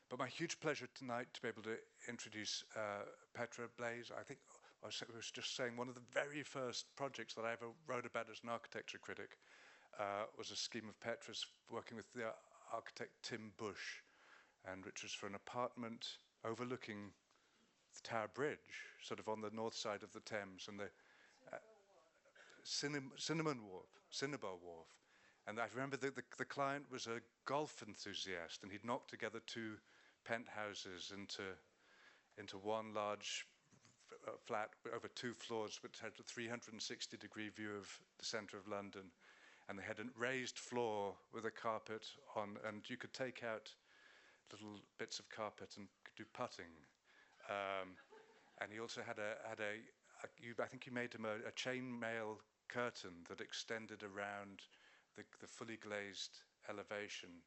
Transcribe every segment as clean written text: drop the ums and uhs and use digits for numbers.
But my huge pleasure tonight to be able to introduce Petra Blaisse. I think I was just saying one of the very first projects that I ever wrote about as an architecture critic was a scheme of Petra's working with the architect Tim Bush, and which was for an apartment overlooking the Tower Bridge, sort of on the north side of the Thames, and the Cinnabar Wharf. And I remember the client was a golf enthusiast, and he'd knocked together two penthouses into one large flat over 2 floors, which had a 360-degree view of the centre of London. And they had a raised floor with a carpet on, and you could take out little bits of carpet and do putting. And he also had I think you made him a chainmail curtain that extended around the fully glazed elevation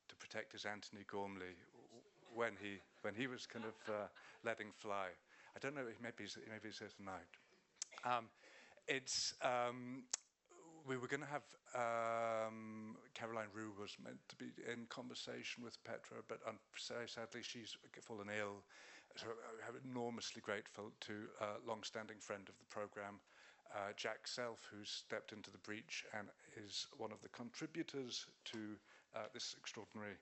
to protect his Anthony Gormley when he was kind of letting fly. I don't know. Maybe he's here tonight. We were going to have Caroline Roux was meant to be in conversation with Petra, but very sadly she's fallen ill. So I'm enormously grateful to a long-standing friend of the program, Jack Self, who's stepped into the breach and is one of the contributors to this extraordinary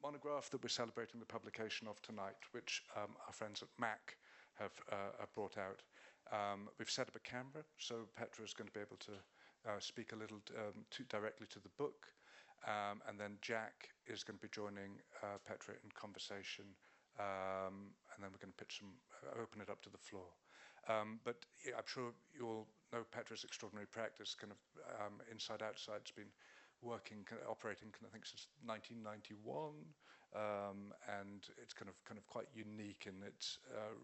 monograph that we're celebrating the publication of tonight, which our friends at MAC have brought out. We've set up a camera, so Petra is going to be able to speak a little directly to the book, and then Jack is going to be joining Petra in conversation, and then we're going to open it up to the floor. But yeah, I'm sure you all know Petra's extraordinary practice, kind of inside outside. It's been working, operating, I think, since 1991, and it's kind of quite unique in its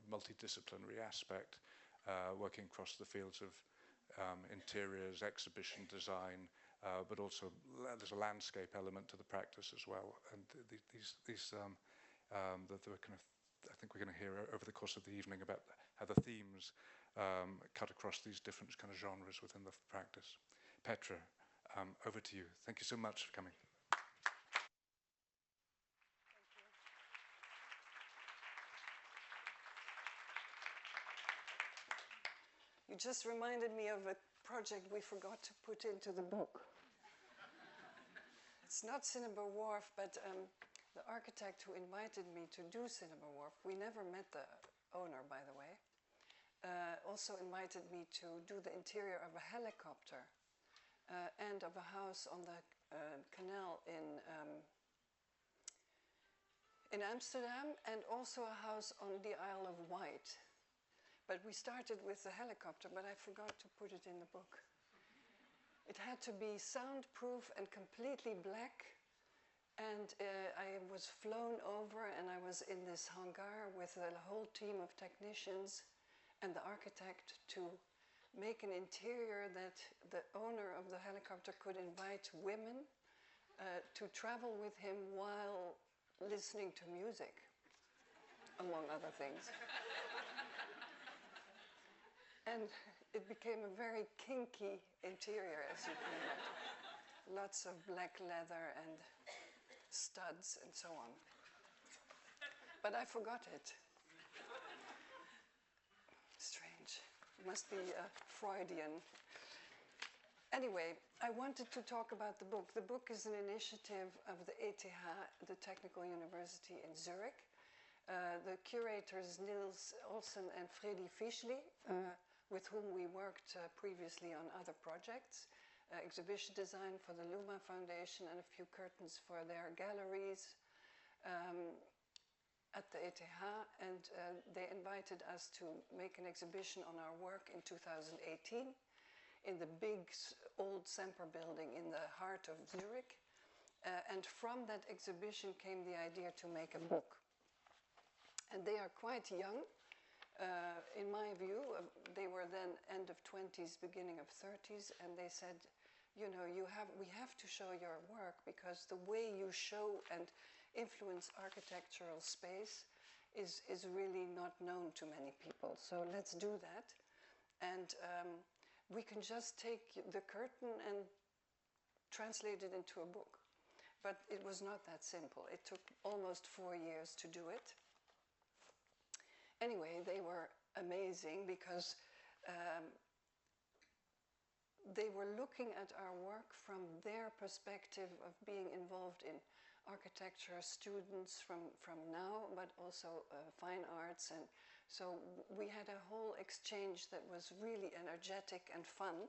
multidisciplinary aspect, working across the fields of interiors, exhibition design, but also there's a landscape element to the practice as well. And I think we're going to hear over the course of the evening about how the themes cut across these different kind of genres within the practice. Petra, over to you. Thank you so much for coming. You just reminded me of a project we forgot to put into the book. It's not Cinnabar Wharf, but the architect who invited me to do Cinnabar Wharf, we never met the owner, by the way, also invited me to do the interior of a helicopter and of a house on the canal in Amsterdam, and also a house on the Isle of Wight. But we started with the helicopter, but I forgot to put it in the book. It had to be soundproof and completely black. And I was flown over, and I was in this hangar with a whole team of technicians and the architect to make an interior that the owner of the helicopter could invite women to travel with him while listening to music, among other things. And it became a very kinky interior, as you can imagine. Lots of black leather and studs and so on. But I forgot it. Strange. It must be Freudian. Anyway, I wanted to talk about the book. The book is an initiative of the ETH, the Technical University in Zurich. The curators Niels Olsen and Freddy Fischli, with whom we worked previously on other projects, exhibition design for the Luma Foundation and a few curtains for their galleries at the ETH, and they invited us to make an exhibition on our work in 2018 in the big old Semper building in the heart of Zurich, and from that exhibition came the idea to make a book. And they are quite young. In my view, they were then end of 20s, beginning of 30s, and they said, you know, we have to show your work because the way you show and influence architectural space is really not known to many people. So let's do that. And we can just take the curtain and translate it into a book. but it was not that simple. It took almost 4 years to do it. Anyway, they were amazing because they were looking at our work from their perspective of being involved in architecture students from now, but also fine arts. And so we had a whole exchange that was really energetic and fun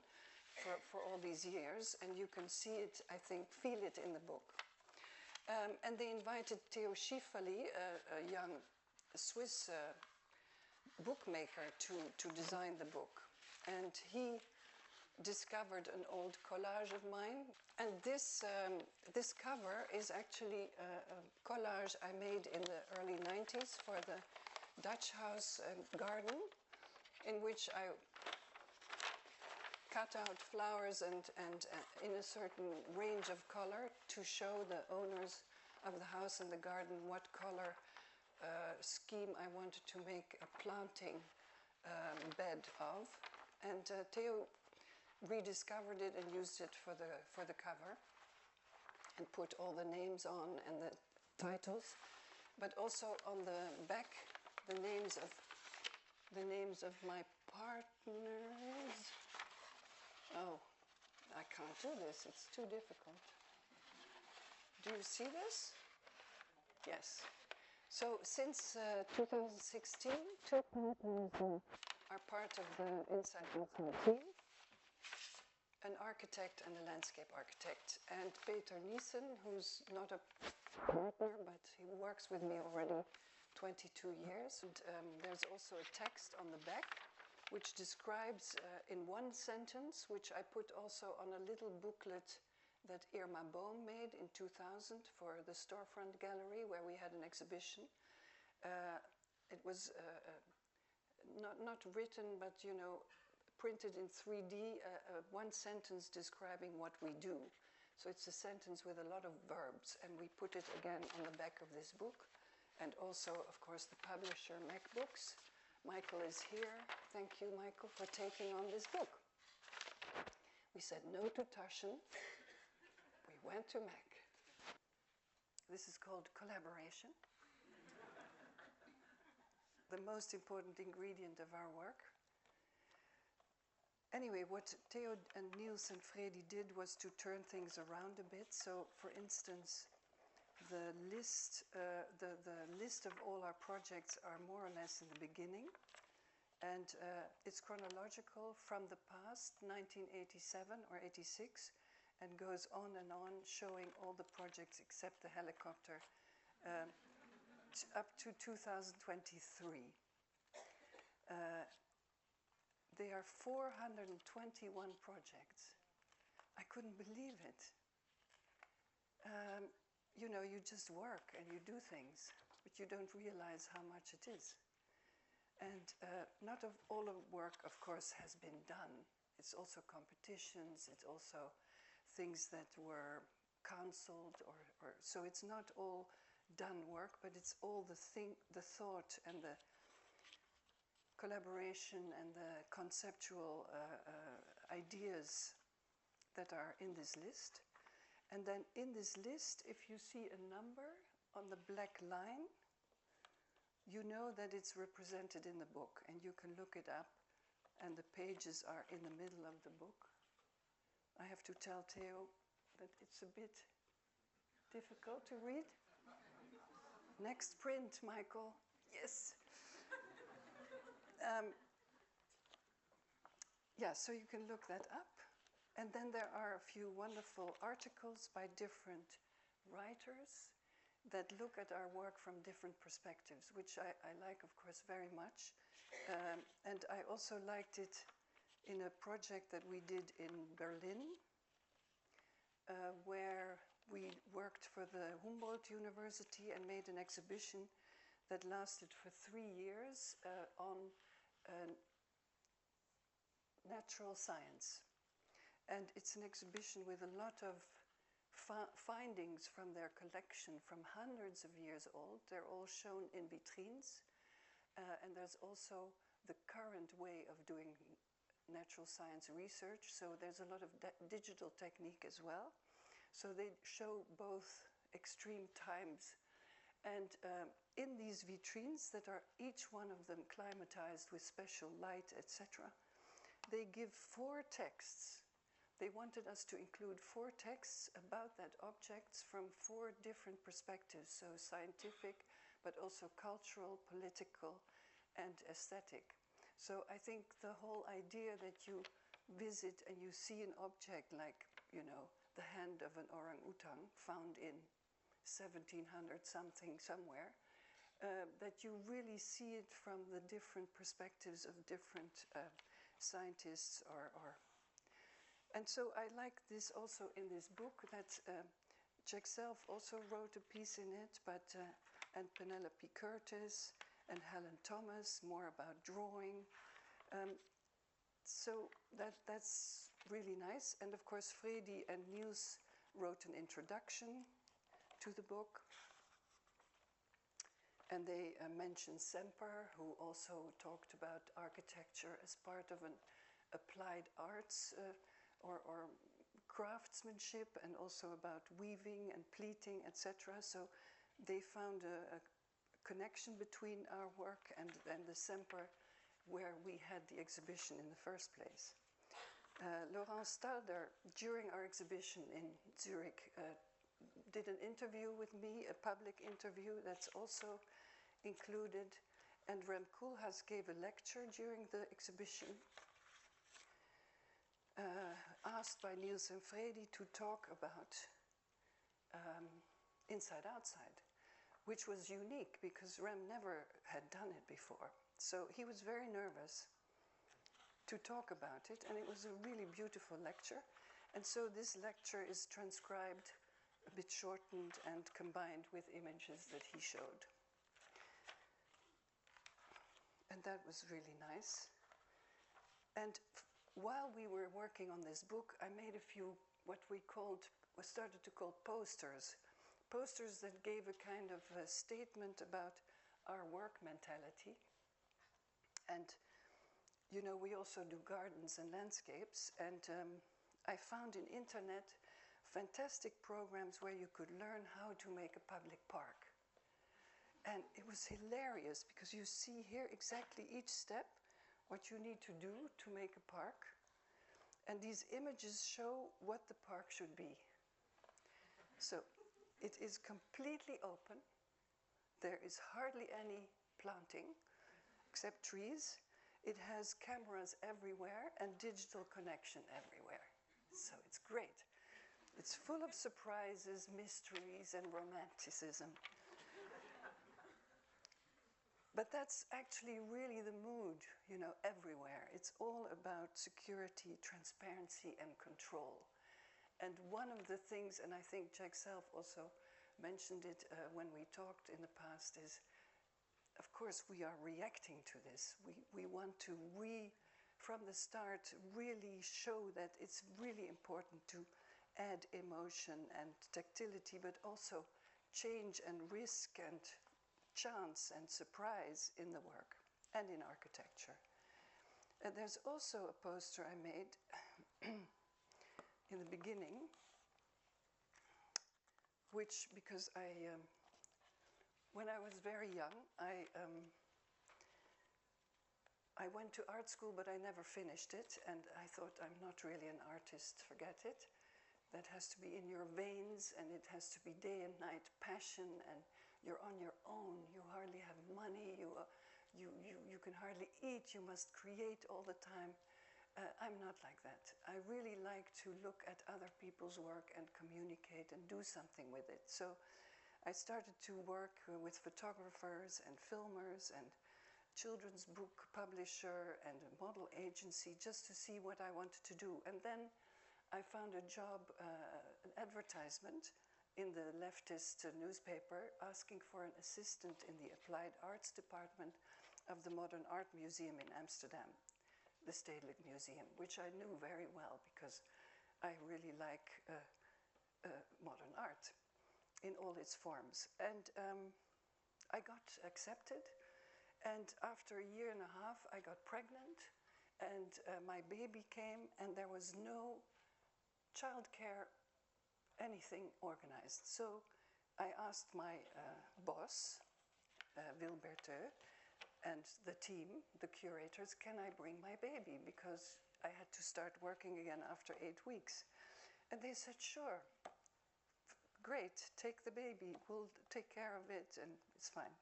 for all these years. And you can see it, I think, feel it in the book. And they invited Theo Schifferli, a young Swiss bookmaker, to design the book. And he discovered an old collage of mine, and this cover is actually a collage I made in the early 90s for the Dutch house garden, in which I cut out flowers and in a certain range of color to show the owners of the house and the garden what color scheme I wanted to make a planting bed of. And Theo rediscovered it and used it for the cover and put all the names on and the titles, but also on the back the names of my partners. Oh, I can't do this, it's too difficult. Do you see this? Yes. So since 2016, two partners are part of the Inside Inside team. An architect and a landscape architect. And Peter Niesen, who's not a partner, but he works with me already 22 years. And there's also a text on the back, which describes in one sentence, which I put also on a little booklet that Irma Bohm made in 2000 for the Storefront Gallery, where we had an exhibition. It was not written, but, you know, printed in 3D, one sentence describing what we do. So it's a sentence with a lot of verbs, and we put it again on the back of this book. And also, of course, the publisher, Mac Books. Michael is here. Thank you, Michael, for taking on this book. We said no to Taschen. We went to Mac. This is called collaboration. The most important ingredient of our work. Anyway, what Theo and Niels and Freddy did was to turn things around a bit. So, for instance, the list of all our projects are more or less in the beginning, and it's chronological from the past, 1987 or 86, and goes on, showing all the projects except the helicopter up to 2023. There are 421 projects. I couldn't believe it. You know, you just work and you do things, but you don't realize how much it is. And not all of work, of course, has been done. It's also competitions, it's also things that were cancelled, or so it's not all done work, but it's all the thought and the collaboration and the conceptual ideas that are in this list. And then in this list, if you see a number on the black line, you know that it's represented in the book, and you can look it up, and the pages are in the middle of the book. I have to tell Theo that it's a bit difficult to read. Next print, Michael. Yes. Yeah, so you can look that up. And then there are a few wonderful articles by different writers that look at our work from different perspectives, which I like, of course, very much. And I also liked it in a project that we did in Berlin, where we worked for the Humboldt University and made an exhibition that lasted for 3 years on natural science. And it's an exhibition with a lot of findings from their collection from hundreds of years old. They're all shown in vitrines. And there's also the current way of doing natural science research. So there's a lot of digital technique as well. So they show both extreme times. And in these vitrines that are each one of them climatized with special light, etc., they give 4 texts. They wanted us to include 4 texts about that object from 4 different perspectives, so scientific, but also cultural, political, and aesthetic. So I think the whole idea that you visit and you see an object like, you know, the hand of an orangutan found in 1700 something somewhere, that you really see it from the different perspectives of different scientists and so I like this also in this book that Jack Self also wrote a piece in it, but and Penelope Curtis and Helen Thomas more about drawing. So that's really nice. And of course, Fredi and Niels wrote an introduction to the book. And they mentioned Semper, who also talked about architecture as part of an applied arts or craftsmanship, and also about weaving and pleating, etc. So they found a connection between our work and the Semper, where we had the exhibition in the first place. Laurent Stalder, during our exhibition in Zurich, did an interview with me, a public interview that's also included, and Rem Koolhaas gave a lecture during the exhibition, asked by Niels and Fredi to talk about inside-outside, which was unique because Rem never had done it before. So he was very nervous to talk about it, and it was a really beautiful lecture. And so this lecture is transcribed, a bit shortened and combined with images that he showed. And that was really nice. And while we were working on this book, I made a few what we started to call posters. Posters that gave a kind of a statement about our work mentality. And, you know, we also do gardens and landscapes. And I found in internet fantastic programs where you could learn how to make a public park. And it was hilarious because you see here exactly each step, what you need to do to make a park. And these images show what the park should be. So it is completely open. There is hardly any planting, except trees. It has cameras everywhere and digital connection everywhere. So it's great. It's full of surprises, mysteries, and romanticism. But that's actually really the mood, you know, everywhere. It's all about security, transparency, and control. And one of the things, and I think Jack Self also mentioned it when we talked in the past, is, of course, we are reacting to this. We want to, from the start, really show that it's really important to add emotion and tactility, but also change and risk and chance and surprise in the work and in architecture. And there's also a poster I made in the beginning, which, because when I was very young, I went to art school, but I never finished it, and I thought, I'm not really an artist, forget it. That has to be in your veins, and it has to be day and night passion, and you're on your own, you hardly have money, you can hardly eat, you must create all the time. I'm not like that. I really like to look at other people's work and communicate and do something with it. So I started to work with photographers and filmers and children's book publisher and a model agency just to see what I wanted to do. And then I found a job, an advertisement in the leftist newspaper asking for an assistant in the Applied Arts Department of the Modern Art Museum in Amsterdam, the Stedelijk Museum, which I knew very well because I really like modern art in all its forms. And I got accepted, and after a year and a half I got pregnant, and my baby came, and there was no childcare everything organized. So I asked my boss, Wilberteux, and the team, the curators, can I bring my baby? Because I had to start working again after 8 weeks. And they said, sure, great, take the baby, we'll take care of it, and it's fine.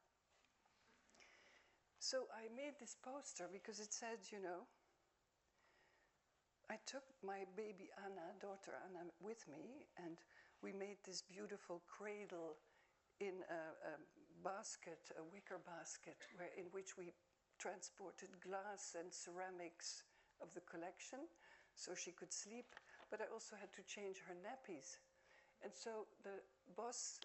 So I made this poster because it said, you know, I took my baby Anna, daughter Anna, with me, and we made this beautiful cradle in a basket, a wicker basket, in which we transported glass and ceramics of the collection so she could sleep, but I also had to change her nappies. And so the boss,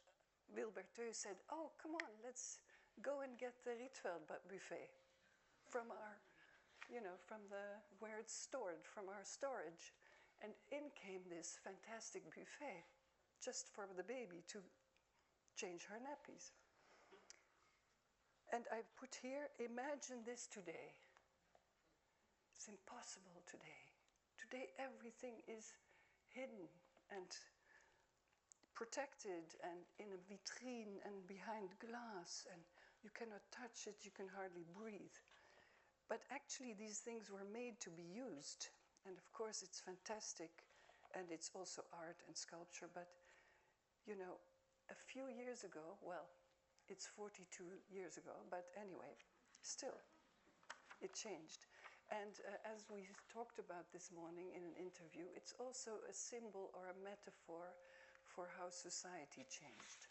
Wilberteux, said, oh, come on, let's go and get the Rietveld buffet from our, you know, from where it's stored, from our storage. And in came this fantastic buffet just for the baby to change her nappies. And I put here, imagine this today. It's impossible today. Today everything is hidden and protected and in a vitrine and behind glass, and you cannot touch it, you can hardly breathe. But actually these things were made to be used. And of course it's fantastic, and it's also art and sculpture, but you know, a few years ago, well, it's 42 years ago, but anyway, still, it changed. And as we talked about this morning in an interview, it's also a symbol or a metaphor for how society changed.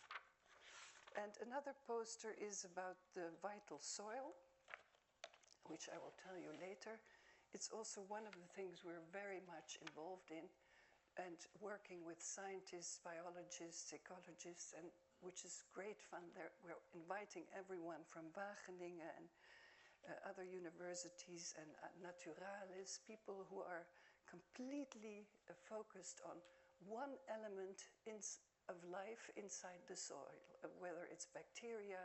And another poster is about the vital soil, which I will tell you later. It's also one of the things we're very much involved in, and working with scientists, biologists, ecologists, and which is great fun. We're inviting everyone from Wageningen and other universities and naturalis, people who are completely focused on one element of life inside the soil, whether it's bacteria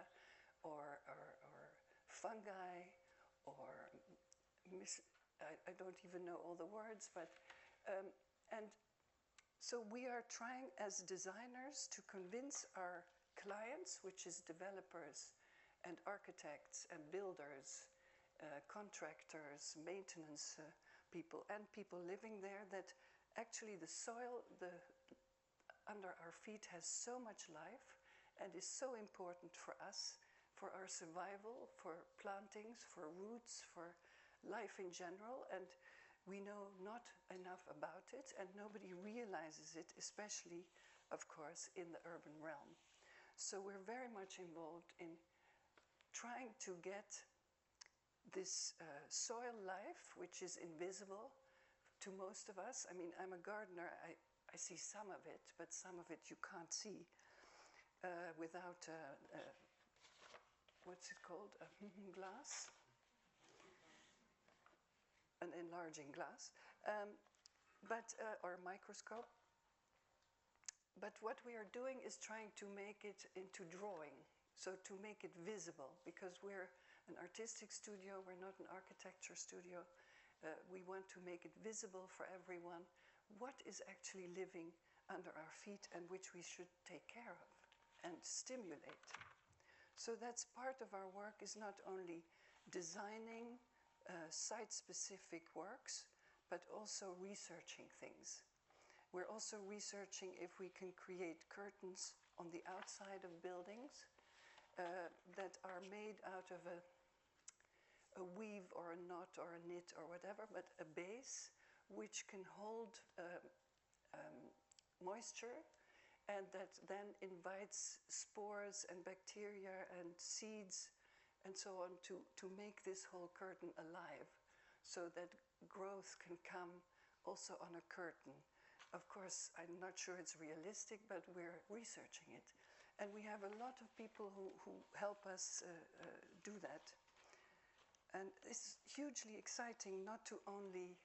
or fungi or I don't even know all the words, but and so we are trying as designers to convince our clients, which is developers and architects and builders, contractors, maintenance people, and people living there, that actually the soil under our feet has so much life and is so important for us, for our survival, for plantings, for roots, for life in general. And we know not enough about it, and nobody realizes it, especially, of course, in the urban realm. So we're very much involved in trying to get this soil life, which is invisible to most of us. I mean, I'm a gardener, I see some of it, but some of it you can't see without, what's it called, a glass? An enlarging glass, or microscope. But what we are doing is trying to make it into drawing, so to make it visible, because we're an artistic studio, we're not an architecture studio. We want to make it visible for everyone what is actually living under our feet and which we should take care of and stimulate. So that's part of our work, is not only designing site-specific works, but also researching things. We're also researching if we can create curtains on the outside of buildings that are made out of a weave or a knot or a knit or whatever, but a base which can hold moisture, and that then invites spores and bacteria and seeds and so on to make this whole curtain alive, so that growth can come also on a curtain. Of course, I'm not sure it's realistic, but we're researching it. And we have a lot of people who help us do that. And it's hugely exciting not to only,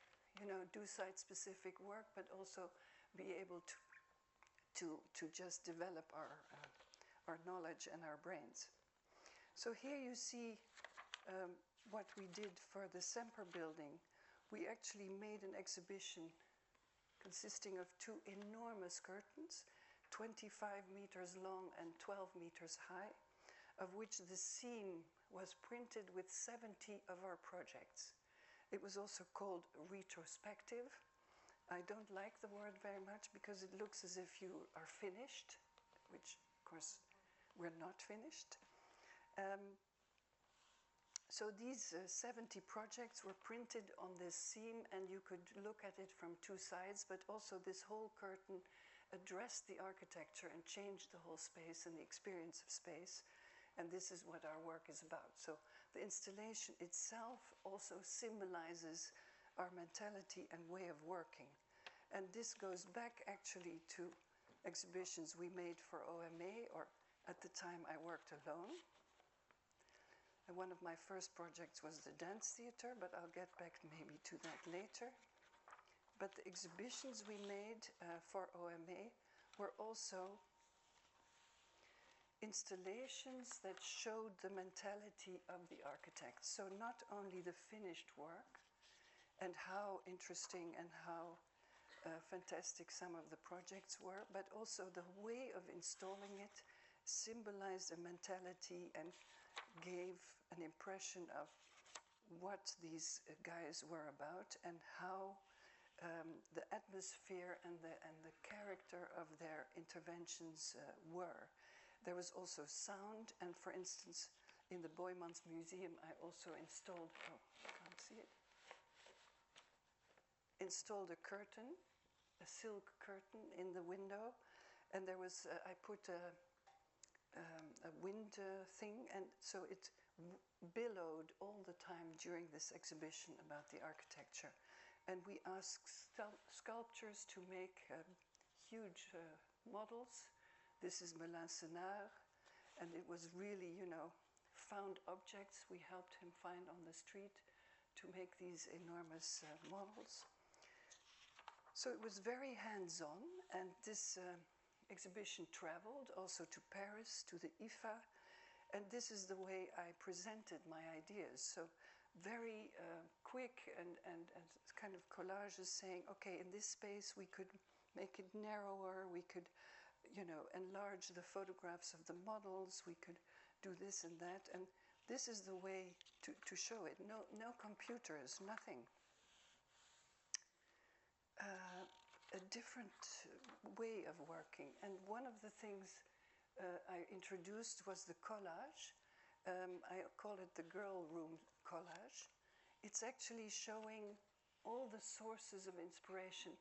do site-specific work, but also be able to just develop our knowledge and our brains. So here you see what we did for the Semper building. We actually made an exhibition consisting of 2 enormous curtains 25 meters long and 12 meters high, of which the seam was printed with 70 of our projects. It was also called retrospective. I don't like the word very much because it looks as if you are finished, which of course we're not finished. So these 70 projects were printed on this seam, and you could look at it from two sides, but also this whole curtain addressed the architecture and changed the whole space and the experience of space. And this is what our work is about. So the installation itself also symbolizes our mentality and way of working. And this goes back actually to exhibitions we made for OMA, or at the time I worked alone. And one of my first projects was the dance theater, but I'll get back maybe to that later. But the exhibitions we made for OMA were also installations that showed the mentality of the architect. So not only the finished work and how interesting and how fantastic some of the projects were, but also the way of installing it symbolized a mentality and gave an impression of what these guys were about and how the atmosphere and the character of their interventions were. There was also sound, and for instance, in the Boijmans Museum, I also installed, oh, I can't see it, installed a curtain, a silk curtain in the window, and there was, I put a wind thing, and so it billowed all the time during this exhibition about the architecture. And we asked sculptors to make huge models. This is Melin Senard, and it was really, you know, found objects we helped him find on the street to make these enormous models. So it was very hands-on, and this exhibition traveled also to Paris, to the IFA, and this is the way I presented my ideas. So very quick and kind of collages saying, okay, in this space we could make it narrower, we could, you know, enlarge the photographs of the models, we could do this and that, and this is the way to show it. No computers, nothing. A different way of working. And one of the things I introduced was the collage. I call it the girl room collage. It's actually showing all the sources of inspiration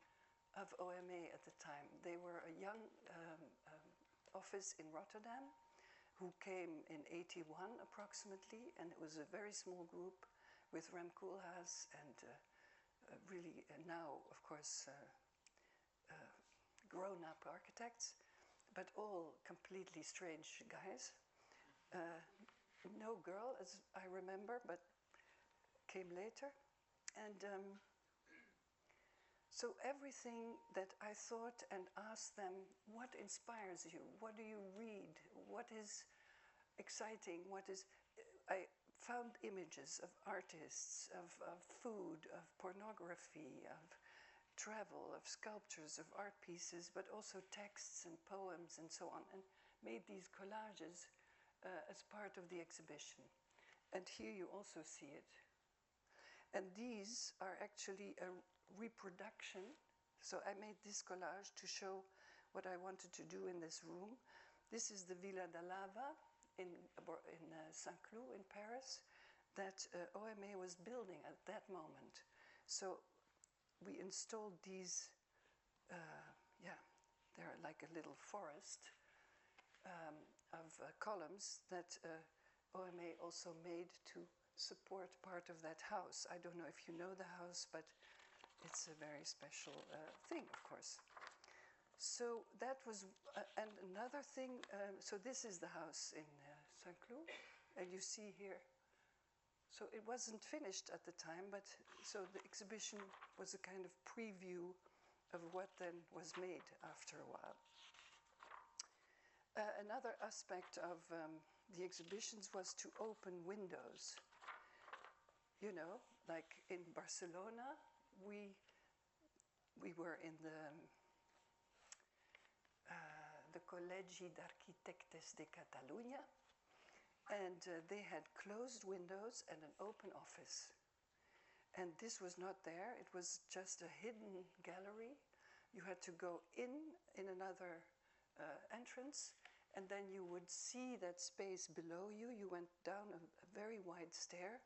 of OMA at the time. They were a young office in Rotterdam who came in 81 approximately, and it was a very small group with Rem Koolhaas and really now, of course, grown-up architects, but all completely strange guys. No girl, as I remember, but came later. And so everything that I thought and asked them, what inspires you? What do you read? What is exciting? What is... I found images of artists, of food, of pornography, of travel, of sculptures, of art pieces, but also texts and poems and so on, and made these collages as part of the exhibition. And here you also see it. And these are actually a reproduction. So I made this collage to show what I wanted to do in this room. This is the Villa da Lava in Saint-Cloud in Paris that OMA was building at that moment. So we installed these, they're like a little forest of columns that OMA also made to support part of that house. I don't know if you know the house, but it's a very special thing, of course. So that was, and another thing, so this is the house in Saint-Cloud, and you see here. So it wasn't finished at the time, but so the exhibition was a kind of preview of what then was made after a while. Another aspect of the exhibitions was to open windows. You know, like in Barcelona, we were in the Col·legi d'Arquitectes de Catalunya, and they had closed windows and an open office. And this was not there, it was just a hidden gallery. You had to go in another entrance, and then you would see that space below you. You went down a very wide stair,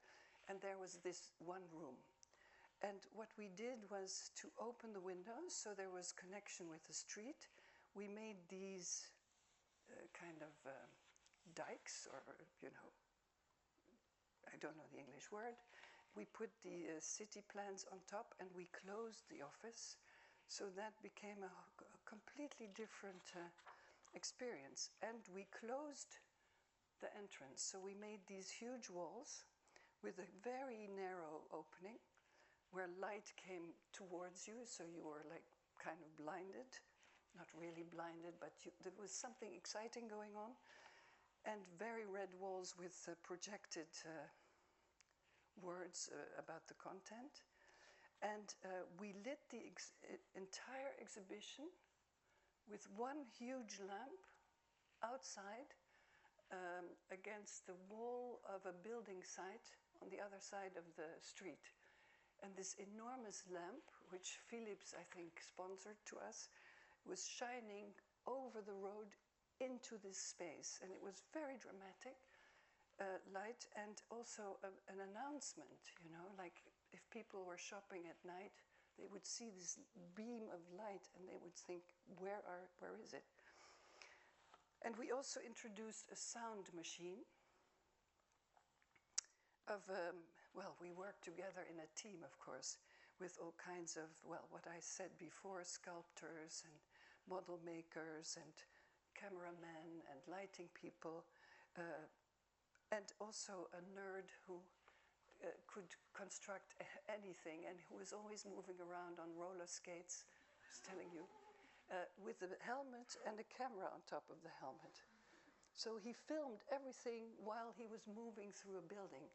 and there was this one room. And what we did was to open the windows, so there was connection with the street. We made these kind of dikes, or, you know, I don't know the English word. We put the city plans on top, and we closed the office. So that became a completely different experience. And we closed the entrance. So we made these huge walls with a very narrow opening where light came towards you, so you were like kind of blinded. Not really blinded, but there was something exciting going on. And very red walls with projected words about the content. And we lit the entire exhibition with one huge lamp outside against the wall of a building site on the other side of the street. And this enormous lamp, which Philips, I think, sponsored to us, was shining over the road into this space. And it was very dramatic light, and also an announcement, you know, like if people were shopping at night, they would see this beam of light and they would think, where is it? And we also introduced a sound machine of, well, we worked together in a team, of course, with all kinds of, well, what I said before, sculptors and model makers and cameramen and lighting people, and also a nerd who could construct anything and who was always moving around on roller skates, I was telling you, with a helmet and a camera on top of the helmet. So he filmed everything while he was moving through a building.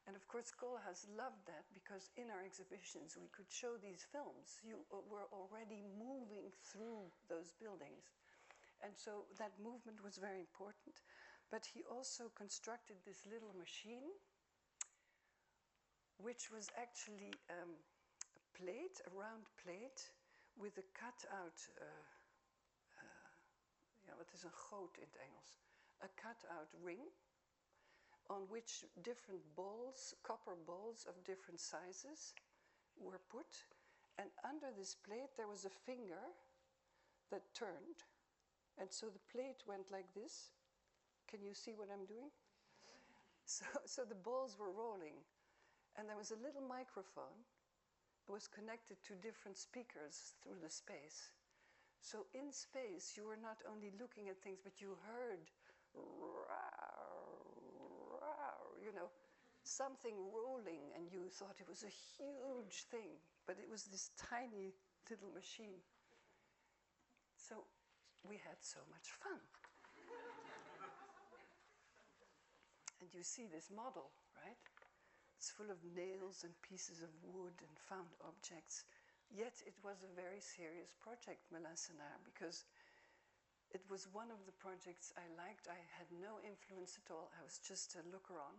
And of course, Koolhaas loved that, because in our exhibitions we could show these films. You were already moving through those buildings. And so that movement was very important. But he also constructed this little machine, which was actually a plate, a round plate, with a cut-out, ja, wat is een goot in het Engels? A cut-out ring, on which different balls, copper balls of different sizes, were put. And under this plate there was a finger that turned. And so the plate went like this. Can you see what I'm doing? So the balls were rolling. And there was a little microphone that was connected to different speakers through the space. So in space, you were not only looking at things, but you heard, you know, something rolling, and you thought it was a huge thing, but it was this tiny little machine. So we had so much fun. And you see this model, right? It's full of nails and pieces of wood and found objects. Yet it was a very serious project, Melancenaar, because it was one of the projects I liked. I had no influence at all. I was just a looker-on.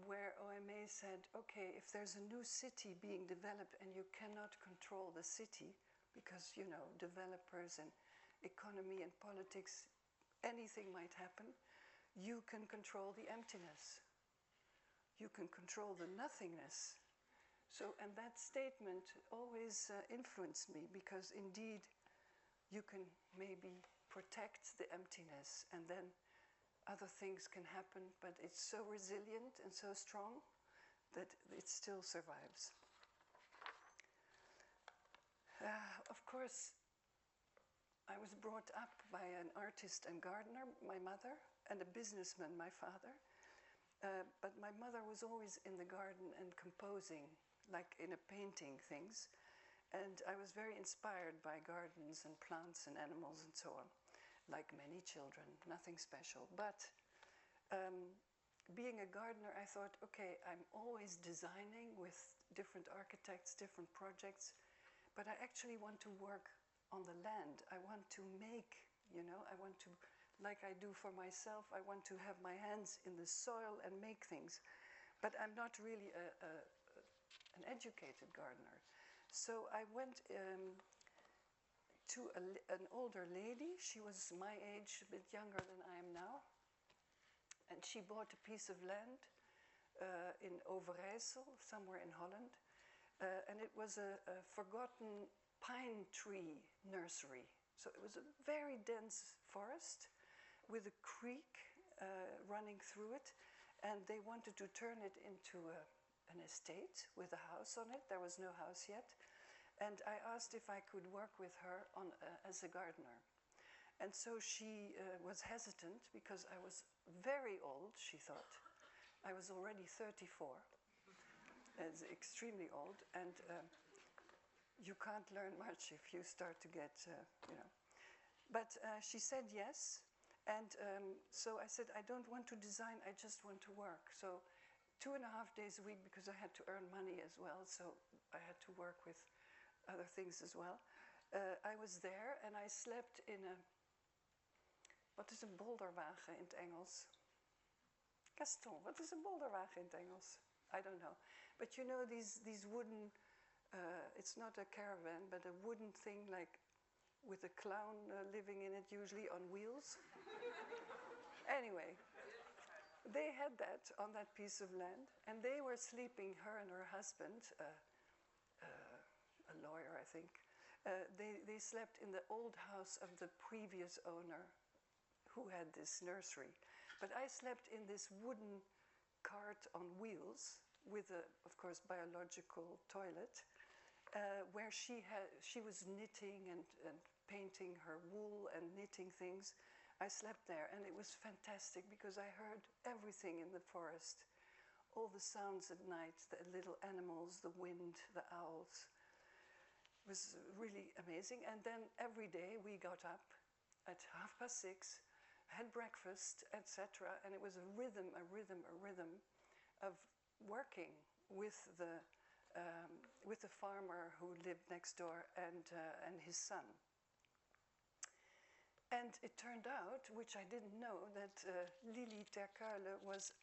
Where OMA said, okay, if there's a new city being developed and you cannot control the city, because, you know, developers and economy and politics, anything might happen, you can control the emptiness. You can control the nothingness. So, and that statement always influenced me, because indeed you can maybe protect the emptiness, and then other things can happen, but it's so resilient and so strong that it still survives. Of course, I was brought up by an artist and gardener, my mother, and a businessman, my father. But my mother was always in the garden and composing, like in a painting things. And I was very inspired by gardens and plants and animals and so on, like many children, nothing special. But being a gardener, I thought, okay, I'm always designing with different architects, different projects, but I actually want to work on the land. I want to make, I want to, like I do for myself, I want to have my hands in the soil and make things. But I'm not really an educated gardener. So I went to an older lady. She was my age, a bit younger than I am now. And she bought a piece of land in Overijssel, somewhere in Holland. And it was a forgotten pine tree nursery. So it was a very dense forest with a creek running through it. And they wanted to turn it into an estate with a house on it. There was no house yet. And I asked if I could work with her as a gardener. And so she was hesitant because I was very old, she thought. I was already 34. It's extremely old. And you can't learn much if you start to get, But she said yes. And so I said, I don't want to design, I just want to work. So 2.5 days a week, because I had to earn money as well. So I had to work with other things as well. I was there and I slept in a... Wat is een bolderwagen in het Engels? Gaston, wat is een bolderwagen in het Engels? I don't know. But you know these wooden... it's not a caravan, but a wooden thing like with a clown living in it, usually on wheels. Anyway, they had that on that piece of land, and they were sleeping, her and her husband, a lawyer, I think. They slept in the old house of the previous owner who had this nursery. But I slept in this wooden cart on wheels with a, of course, biological toilet, where she was knitting and painting her wool and knitting things. I slept there, and it was fantastic because I heard everything in the forest. All the sounds at night, the little animals, the wind, the owls. It was really amazing. And then every day we got up at 6:30, had breakfast, etc. And it was a rhythm of working with the farmer who lived next door and his son. And it turned out, which I didn't know, that Lili ter Kuile was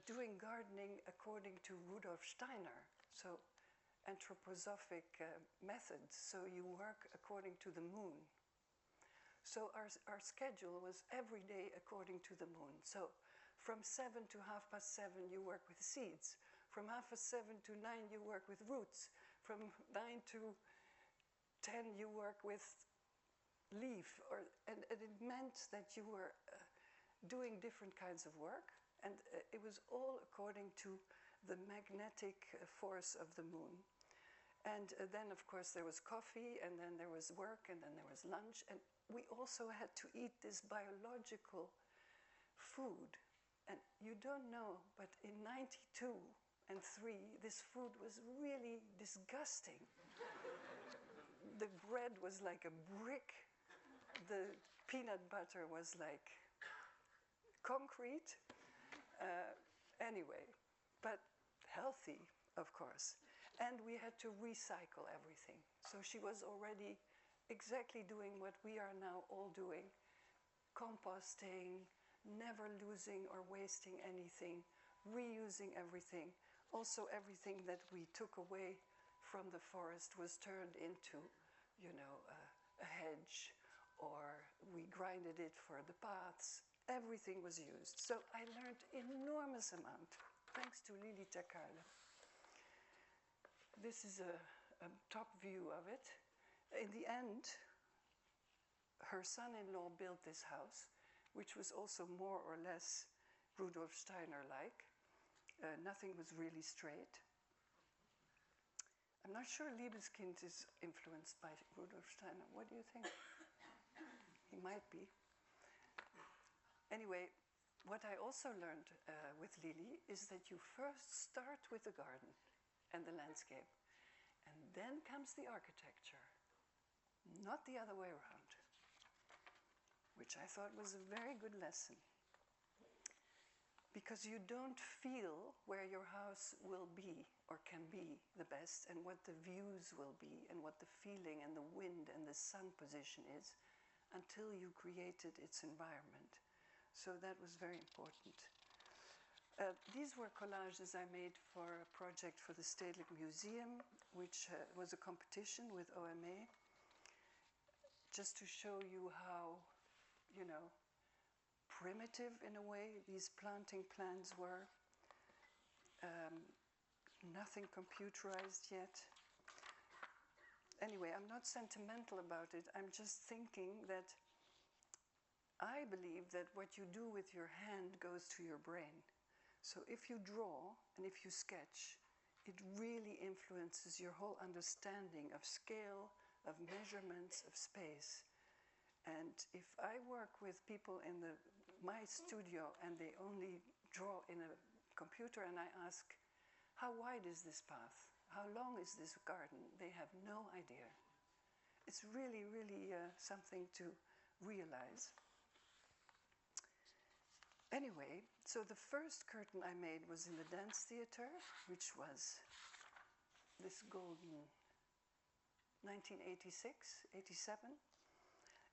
doing gardening according to Rudolf Steiner, so anthroposophic methods. So you work according to the moon. So our schedule was every day according to the moon. So from 7 to 7:30 you work with seeds. From 7:30 to 9 you work with roots. From 9 to 10 you work with leaf, and it meant that you were doing different kinds of work, and it was all according to the magnetic force of the moon. And then, of course, there was coffee, and then there was work, and then there was lunch, and we also had to eat this biological food. And you don't know, but in 92 and 3, this food was really disgusting. The bread was like a brick. The peanut butter was like concrete. Anyway, but healthy, of course. And we had to recycle everything. So she was already exactly doing what we are now all doing. Composting, never losing or wasting anything, reusing everything. Also everything that we took away from the forest was turned into, a hedge, or we grinded it for the paths. Everything was used. So I learned enormous amount, thanks to Lili ter Kuile. This is a top view of it. In the end, her son-in-law built this house, which was also more or less Rudolf Steiner-like. Nothing was really straight. I'm not sure Liebeskind is influenced by Rudolf Steiner. What do you think? He might be. Anyway, what I also learned with Lili is that you first start with the garden and the landscape, and then comes the architecture, not the other way around, which I thought was a very good lesson. Because you don't feel where your house will be or can be the best, and what the views will be, and what the feeling and the wind and the sun position is, until you created its environment. So that was very important. These were collages I made for a project for the Stedelijk Museum, which was a competition with OMA, just to show you how, you know, primitive in a way these planting plans were. Nothing computerized yet. Anyway, I'm not sentimental about it. I'm just thinking that I believe that what you do with your hand goes to your brain. So if you draw and if you sketch, it really influences your whole understanding of scale, of measurements, of space. And if I work with people in my studio and they only draw in a computer, and I ask, how wide is this path? How long is this garden? They have no idea. It's really, really something to realize. Anyway, so the first curtain I made was in the dance theater, which was this golden 1986, 87.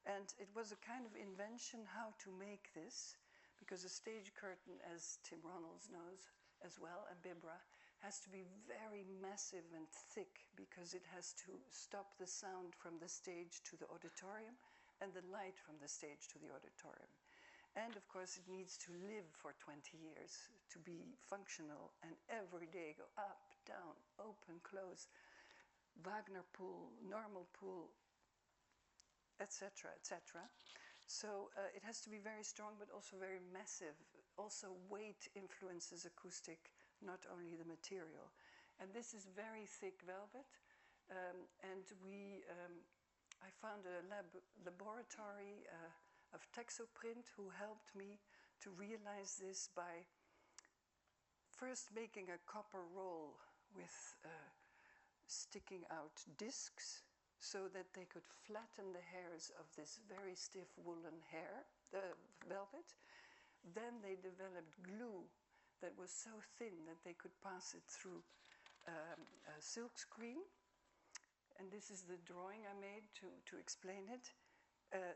And it was a kind of invention how to make this, because a stage curtain, as Tim Ronalds knows as well, and Bibra, has to be very massive and thick, because it has to stop the sound from the stage to the auditorium and the light from the stage to the auditorium. And of course it needs to live for 20 years to be functional, and every day go up, down, open, close, Wagner pool, normal pool, etc., etc. So it has to be very strong, but also very massive. Also weight influences acoustic, not only the material. And this is very thick velvet. And I found a laboratory of Texoprint who helped me to realize this by first making a copper roll with sticking out discs, so that they could flatten the hairs of this very stiff woolen hair, the velvet. Then they developed glue that was so thin that they could pass it through a silk screen. And this is the drawing I made to explain it.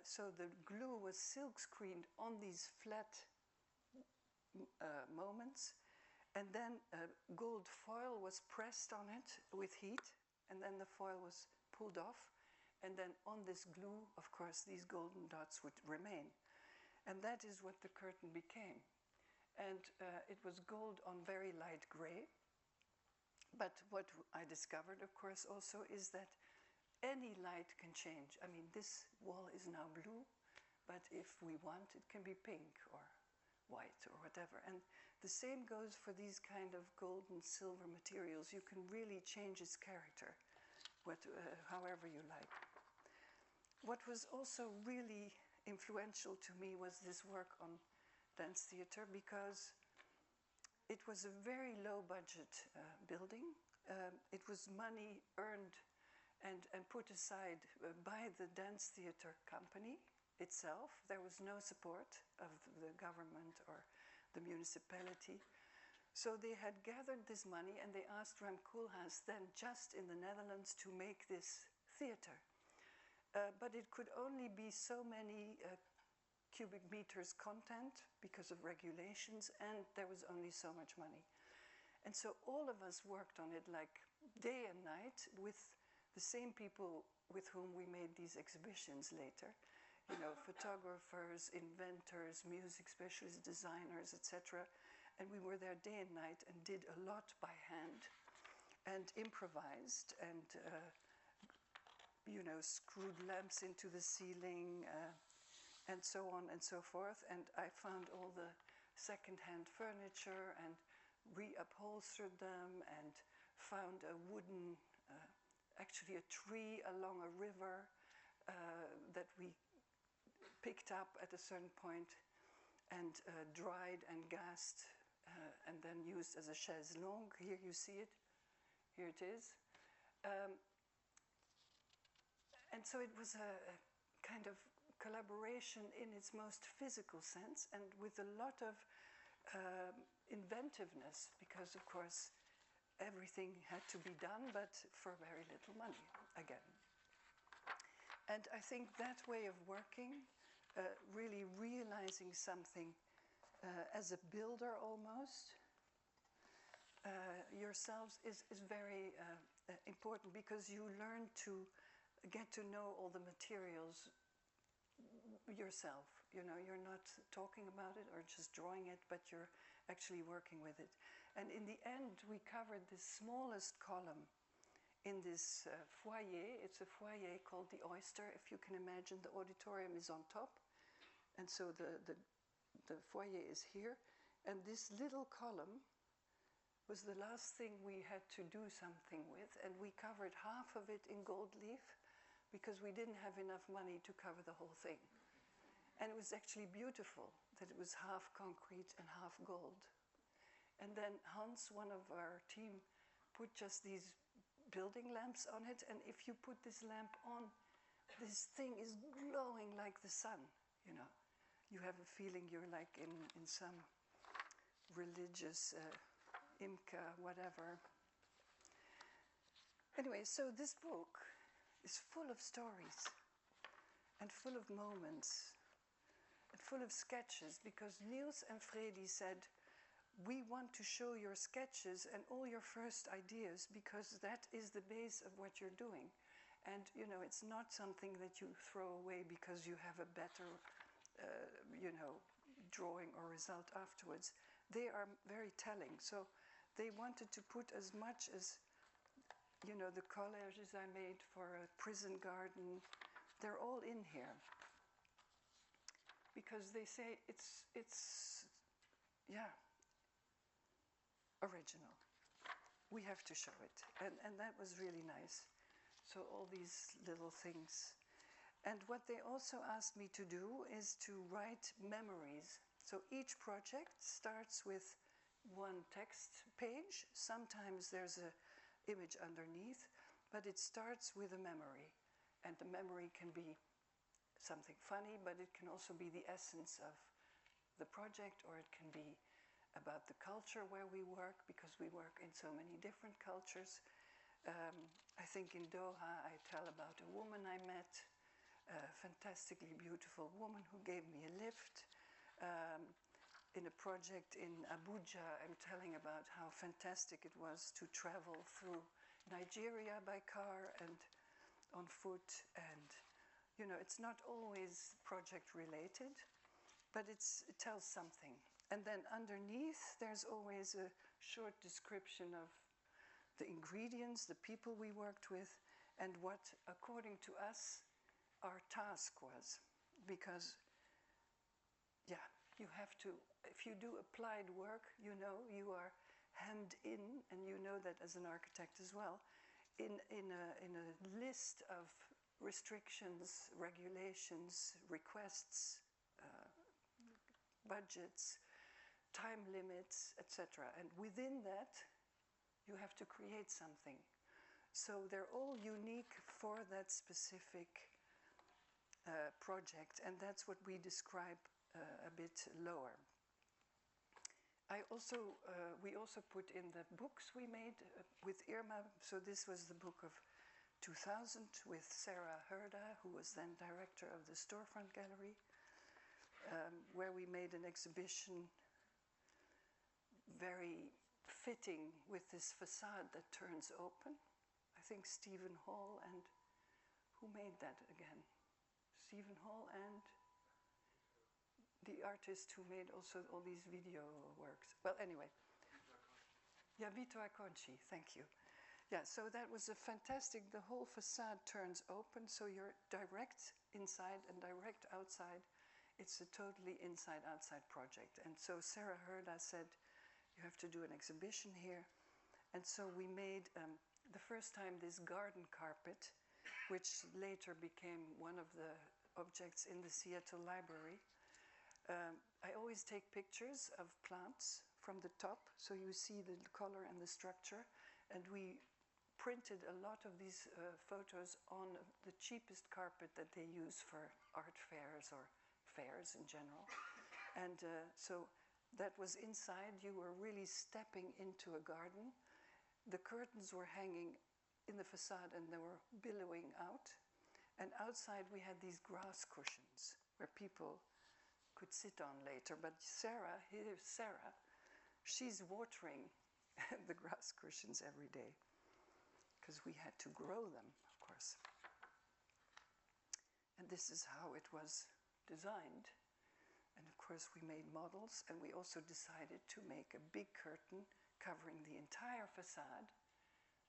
So the glue was silk screened on these flat moments, and then gold foil was pressed on it with heat, and then the foil was pulled off, and then on this glue, of course, these golden dots would remain. And that is what the curtain became. And it was gold on very light gray. But what I discovered, of course, also is that any light can change. I mean, this wall is now blue, but if we want, it can be pink or white or whatever. And the same goes for these kind of gold and silver materials. You can really change its character, however you like. What was also really influential to me was this work on dance theater, because it was a very low budget building. It was money earned and put aside by the dance theater company itself. There was no support of the government or the municipality. So they had gathered this money and they asked Rem Koolhaas then just in the Netherlands to make this theater. But it could only be so many cubic meters content because of regulations, and there was only so much money. And so all of us worked on it like day and night with the same people with whom we made these exhibitions later. You know, photographers, inventors, music specialists, designers, etc. And we were there day and night and did a lot by hand and improvised and, you know, screwed lamps into the ceiling and so on and so forth. And I found all the second-hand furniture and reupholstered them and found a wooden, actually a tree along a river that we picked up at a certain point and dried and gassed and then used as a chaise longue. Here you see it. Here it is. And so it was a kind of collaboration in its most physical sense and with a lot of inventiveness, because of course everything had to be done, but for very little money, again. And I think that way of working, really realizing something as a builder almost, yourselves is very important, because you learn to get to know all the materials yourself. You know, you're not talking about it or just drawing it, but you're actually working with it. And in the end, we covered the smallest column in this foyer. It's a foyer called the Oyster. If you can imagine, the auditorium is on top, and so the foyer is here. And this little column was the last thing we had to do something with, and we covered half of it in gold leaf because we didn't have enough money to cover the whole thing. And it was actually beautiful that it was half concrete and half gold. And then Hans, one of our team, put just these building lamps on it, and if you put this lamp on, this thing is glowing like the sun, you know. You have a feeling you're like in some religious Imka, whatever. Anyway, so this book is full of stories and full of moments and full of sketches, because Niels and Fredi said, we want to show your sketches and all your first ideas, because that is the base of what you're doing. And, you know, it's not something that you throw away because you have a better, you know, drawing or result afterwards. They are very telling. So they wanted to put as much as, you know, the collages I made for a prison garden, they're all in here. Because they say it's yeah, original. We have to show it. And that was really nice. So all these little things. And what they also asked me to do is to write memories. So each project starts with one text page. Sometimes there's an image underneath, but it starts with a memory. And the memory can be something funny, but it can also be the essence of the project, or it can be about the culture where we work, because we work in so many different cultures. I think in Doha I tell about a woman I met, a fantastically beautiful woman who gave me a lift. In a project in Abuja, I'm telling about how fantastic it was to travel through Nigeria by car and on foot. And, you know, it's not always project related, but it tells something. And then underneath, there's always a short description of the ingredients, the people we worked with, and what, according to us, our task was. Because, yeah, you have to, if you do applied work, you know, you are hemmed in, and you know that as an architect as well, in a list of restrictions, regulations, requests, budgets, time limits, etc. And within that, you have to create something. So they're all unique for that specific project, and that's what we describe a bit lower. We also put in the books we made with Irma. So this was the book of 2000 with Sarah Herda, who was then director of the Storefront Gallery, where we made an exhibition very fitting with this facade that turns open. I think Stephen Hall, and who made that again? Stephen Hall and the artist who made also all these video works. Well, anyway. Yeah, Vito Acconci, thank you. Yeah, so that was a fantastic, the whole facade turns open, so you're direct inside and direct outside. It's a totally inside-outside project. And so Sarah Herda said, you have to do an exhibition here. And so we made, the first time, this garden carpet, which later became one of the objects in the Seattle Library. I always take pictures of plants from the top, so you see the color and the structure. And we printed a lot of these photos on the cheapest carpet that they use for art fairs or fairs in general. And so that was inside. You were really stepping into a garden. the curtains were hanging in the facade and they were billowing out. And outside we had these grass cushions where people could sit on later. But Sarah, here's Sarah, she's watering the grass cushions every day because we had to grow them, of course. And this is how it was designed. And of course we made models, and we also decided to make a big curtain covering the entire facade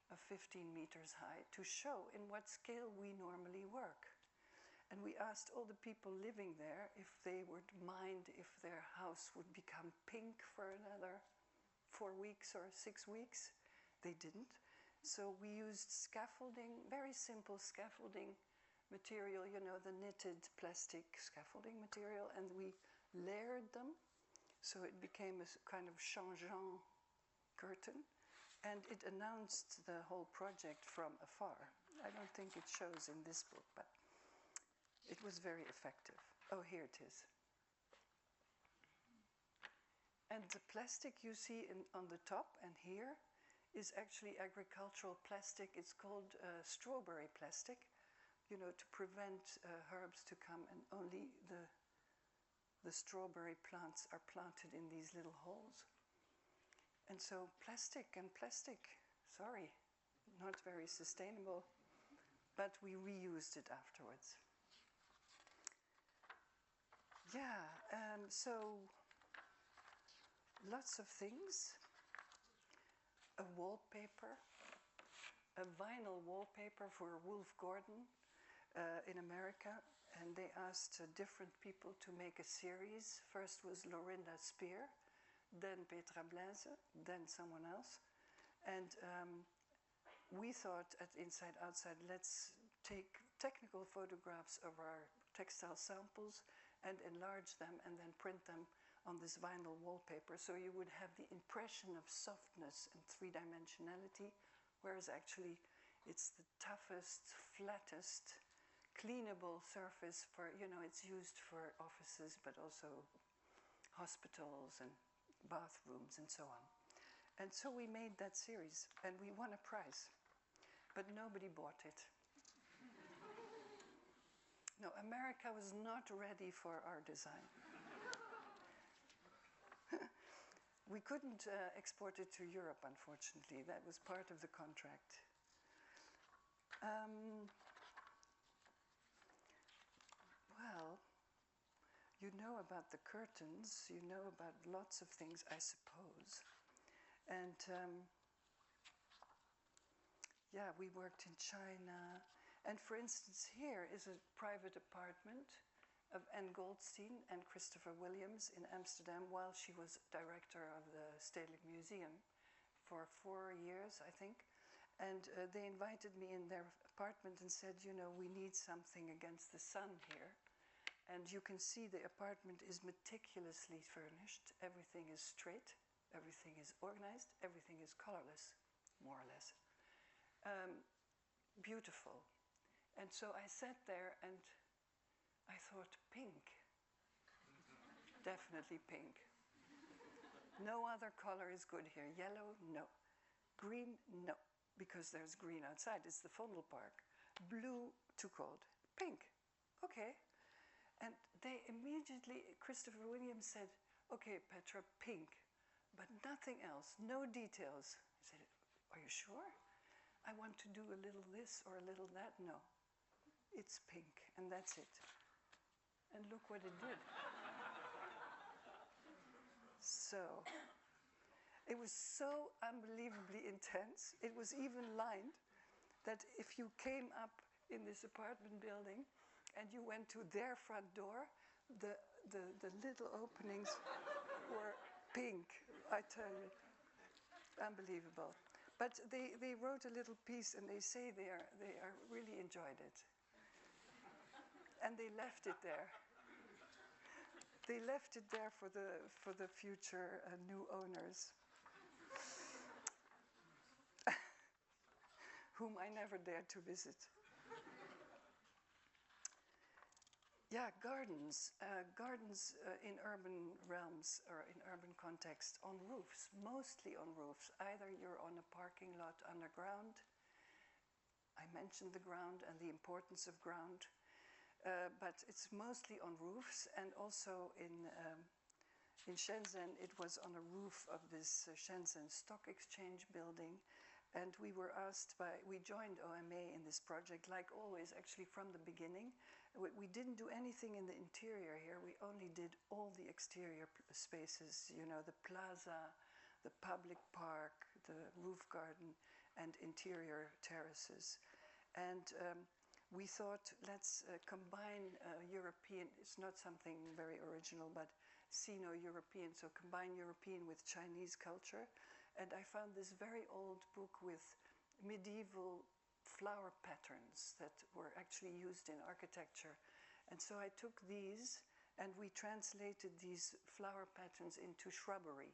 of 15 meters high to show in what scale we normally work. And we asked all the people living there if they would mind if their house would become pink for another 4 weeks or 6 weeks. They didn't. So we used scaffolding, very simple scaffolding material, you know, the knitted plastic scaffolding material, and we layered them so it became a kind of changeant curtain, and it announced the whole project from afar. I don't think it shows in this book, but it was very effective. Oh, here it is. And the plastic you see on the top and here is actually agricultural plastic. It's called strawberry plastic, you know, to prevent herbs to come, and only the strawberry plants are planted in these little holes. And so plastic, sorry, not very sustainable, but we reused it afterwards. Yeah, so lots of things. A wallpaper, a vinyl wallpaper for Wolf Gordon in America, and they asked different people to make a series. First was Lorinda Spear, then Petra Blaisse, then someone else. And we thought at Inside Outside, let's take technical photographs of our textile samples and enlarge them and then print them on this vinyl wallpaper, so you would have the impression of softness and three-dimensionality, whereas actually it's the toughest, flattest, cleanable surface for, you know, it's used for offices, but also hospitals and bathrooms and so on. And so we made that series, and we won a prize, but nobody bought it. No, America was not ready for our design. We couldn't export it to Europe, unfortunately. That was part of the contract. Well, you know about the curtains, you know about lots of things, I suppose. And yeah, we worked in China. And for instance, here is a private apartment of Anne Goldstein and Christopher Williams in Amsterdam while she was director of the Stedelijk Museum for 4 years, I think. And they invited me in their apartment and said, you know, we need something against the sun here. And you can see the apartment is meticulously furnished. Everything is straight, everything is organized, everything is colorless, more or less. Beautiful. And so I sat there and I thought, pink. Definitely pink. No other color is good here. Yellow, no. Green, no. Because there's green outside. It's the Vondel Park. Blue, too cold. Pink. Okay. And they immediately, Christopher Williams said, okay, Petra, pink. But nothing else. No details. I said, are you sure? I want to do a little this or a little that. No. It's pink. And that's it. And look what it did. So, it was so unbelievably intense. It was even lined that if you came up in this apartment building and you went to their front door, the little openings were pink, I tell you. Unbelievable. But they wrote a little piece and they say they really enjoyed it. And they left it there. They left it there for the future new owners, whom I never dared to visit. Yeah, gardens. Gardens in urban realms or in urban context on roofs, mostly on roofs. Either you're on a parking lot underground. I mentioned the ground and the importance of ground. But it's mostly on roofs, and also in Shenzhen, it was on a roof of this Shenzhen Stock Exchange building. And we were asked we joined OMA in this project, like always, actually from the beginning. We didn't do anything in the interior here. We only did all the exterior spaces, you know, the plaza, the public park, the roof garden, and interior terraces. And we thought, let's combine European, it's not something very original, but Sino-European, so combine European with Chinese culture. And I found this very old book with medieval flower patterns that were actually used in architecture. And so I took these and we translated these flower patterns into shrubbery.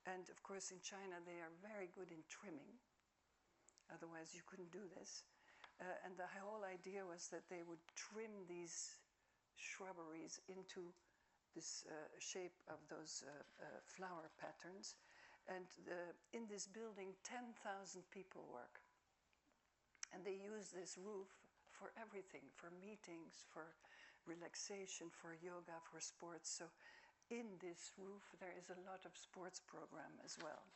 And of course in China they are very good in trimming, otherwise you couldn't do this. And the whole idea was that they would trim these shrubberies into this shape of those flower patterns. And in this building, 10,000 people work. And they use this roof for everything, for meetings, for relaxation, for yoga, for sports. So in this roof, there is a lot of sports program as well.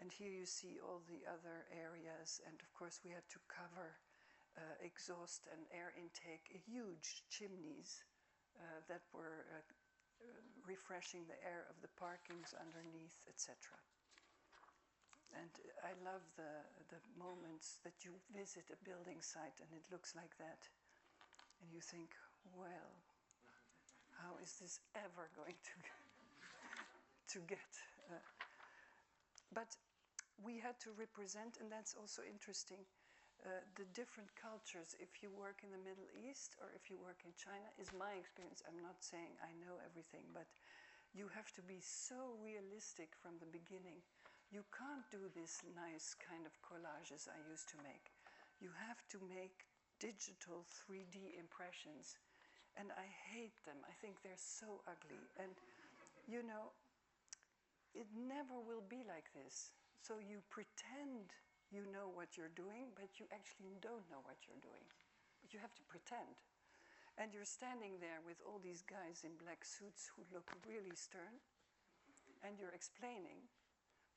And here you see all the other areas. And of course, we had to cover exhaust and air intake, huge chimneys that were refreshing the air of the parkings underneath, etc. And I love the moments that you visit a building site and it looks like that. And you think, well, how is this ever going to get? But we had to represent, and that's also interesting, the different cultures. If you work in the Middle East or if you work in China, is my experience. I'm not saying I know everything, but you have to be so realistic from the beginning. You can't do this nice kind of collages I used to make. You have to make digital 3D impressions, and I hate them. I think they're so ugly. And you know, it never will be like this. So you pretend you know what you're doing, but you actually don't know what you're doing. But you have to pretend. And you're standing there with all these guys in black suits who look really stern, and you're explaining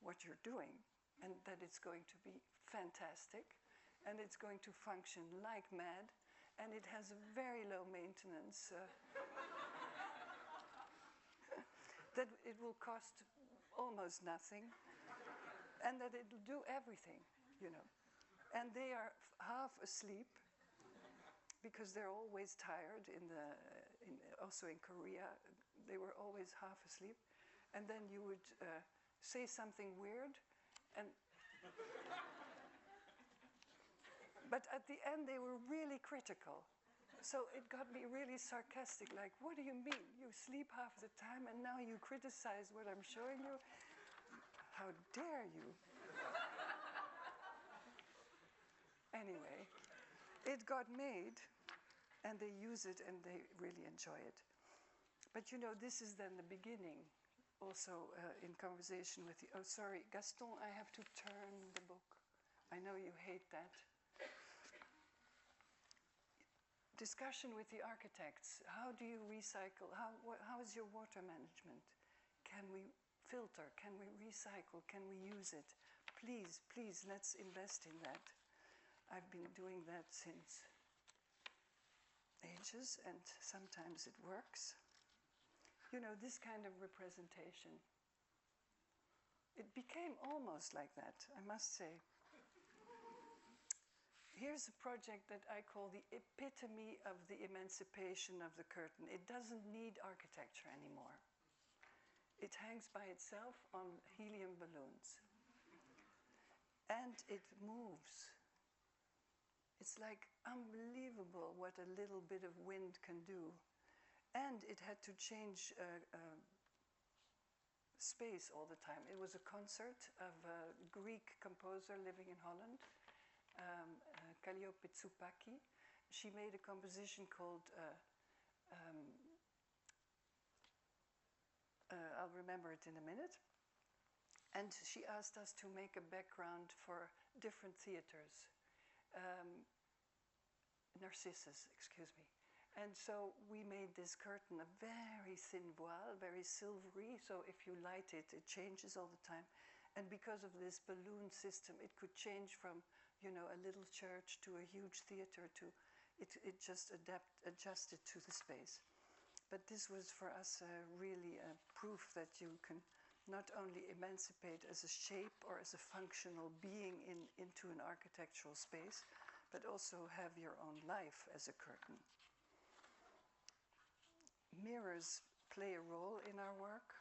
what you're doing, and that it's going to be fantastic, and it's going to function like mad, and it has a very low maintenance, that it will cost almost nothing, and that it'll do everything, you know. And they are half asleep because they're always tired. Also in Korea, they were always half asleep. And then you would say something weird, but at the end they were really critical. So it got me really sarcastic, like, what do you mean? You sleep half the time and now you criticize what I'm showing you? How dare you? Anyway, it got made, and they use it and they really enjoy it. But you know, this is then the beginning. Also in conversation with you. Oh, sorry, Gaston, I have to turn the book. I know you hate that. Discussion with the architects. How do you recycle? How is your water management? Can we filter? Can we recycle? Can we use it? Please, please, let's invest in that. I've been doing that since ages, and sometimes it works. You know, this kind of representation. It became almost like that, I must say. Here's a project that I call the epitome of the emancipation of the curtain. It doesn't need architecture anymore. It hangs by itself on helium balloons. And it moves. It's like unbelievable what a little bit of wind can do. And it had to change space all the time. It was a concert of a Greek composer living in Holland, Kalliope Tsoupaki, she made a composition called, I'll remember it in a minute. And she asked us to make a background for different theaters. Narcissus, excuse me. And so we made this curtain a very thin voile, very silvery, so if you light it, it changes all the time. And because of this balloon system, it could change from, you know, a little church to a huge theater to, it just adjusted to the space. But this was for us really a proof that you can not only emancipate as a shape or as a functional being into an architectural space, but also have your own life as a curtain. Mirrors play a role in our work.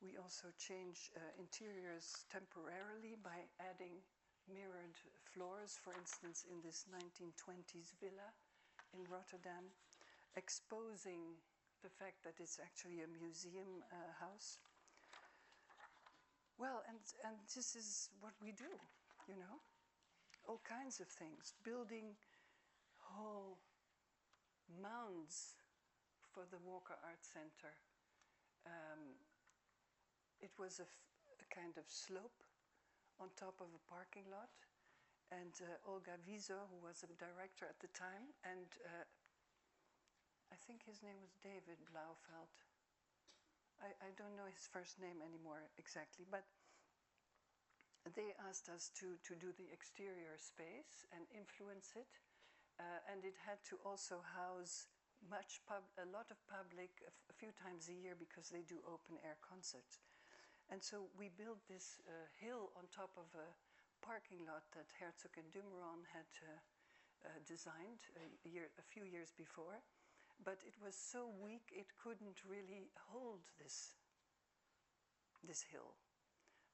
We also change interiors temporarily by adding mirrored floors, for instance, in this 1920s villa in Rotterdam, exposing the fact that it's actually a museum house. Well, and this is what we do, you know, all kinds of things, building whole mounds for the Walker Art Center. It was a kind of slope on top of a parking lot, and Olga Wiesel, who was a director at the time, and I think his name was David Blaufeld. I don't know his first name anymore exactly, but they asked us to do the exterior space and influence it, and it had to also house a lot of public a few times a year because they do open air concerts. And so we built this hill on top of a parking lot that Herzog and de Meuron had designed a few years before, but it was so weak it couldn't really hold this hill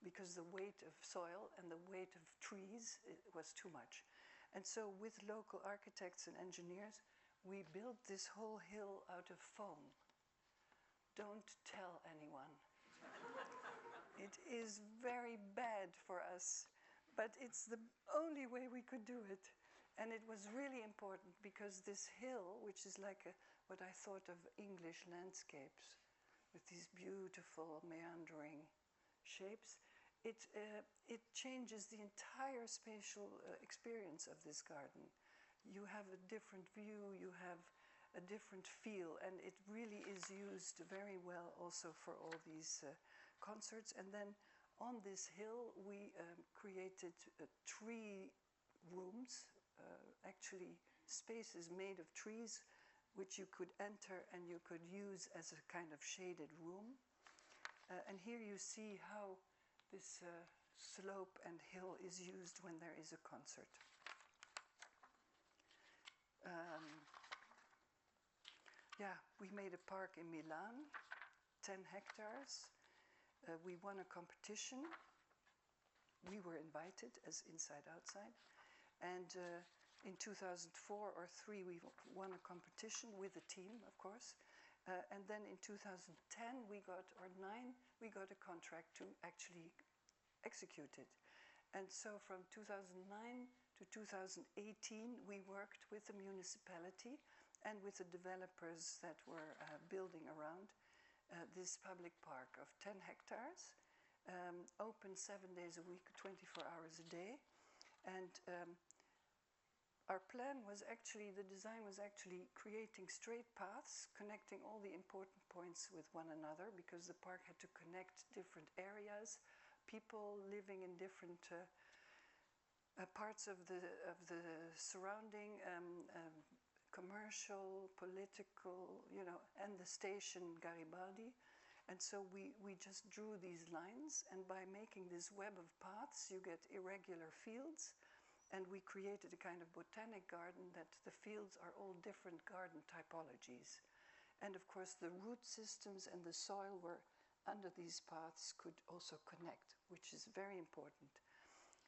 because the weight of soil and the weight of trees was too much. And so with local architects and engineers, we built this whole hill out of foam. Don't tell anyone. It is very bad for us, but it's the only way we could do it. And it was really important because this hill, which is like what I thought of English landscapes, with these beautiful meandering shapes, it changes the entire spatial experience of this garden. You have a different view, you have a different feel, and it really is used very well also for all these concerts. And then on this hill we created tree rooms, actually spaces made of trees which you could enter and you could use as a kind of shaded room. And here you see how this slope and hill is used when there is a concert. We made a park in Milan, 10 hectares. We won a competition. We were invited as inside-outside. And in 2004 or 3, we won a competition with a team, of course. And then in 2010, we got a contract to actually execute it. And so from 2009 to 2018, we worked with the municipality and with the developers that were building around this public park of 10 hectares, open 7 days a week, 24 hours a day. And our plan was actually, the design was actually creating straight paths, connecting all the important points with one another, because the park had to connect different areas, people living in different parts of the surrounding, commercial, political, you know, and the station Garibaldi. And so we just drew these lines, and by making this web of paths, you get irregular fields. And we created a kind of botanic garden that the fields are all different garden typologies. And of course the root systems and the soil were under these paths could also connect, which is very important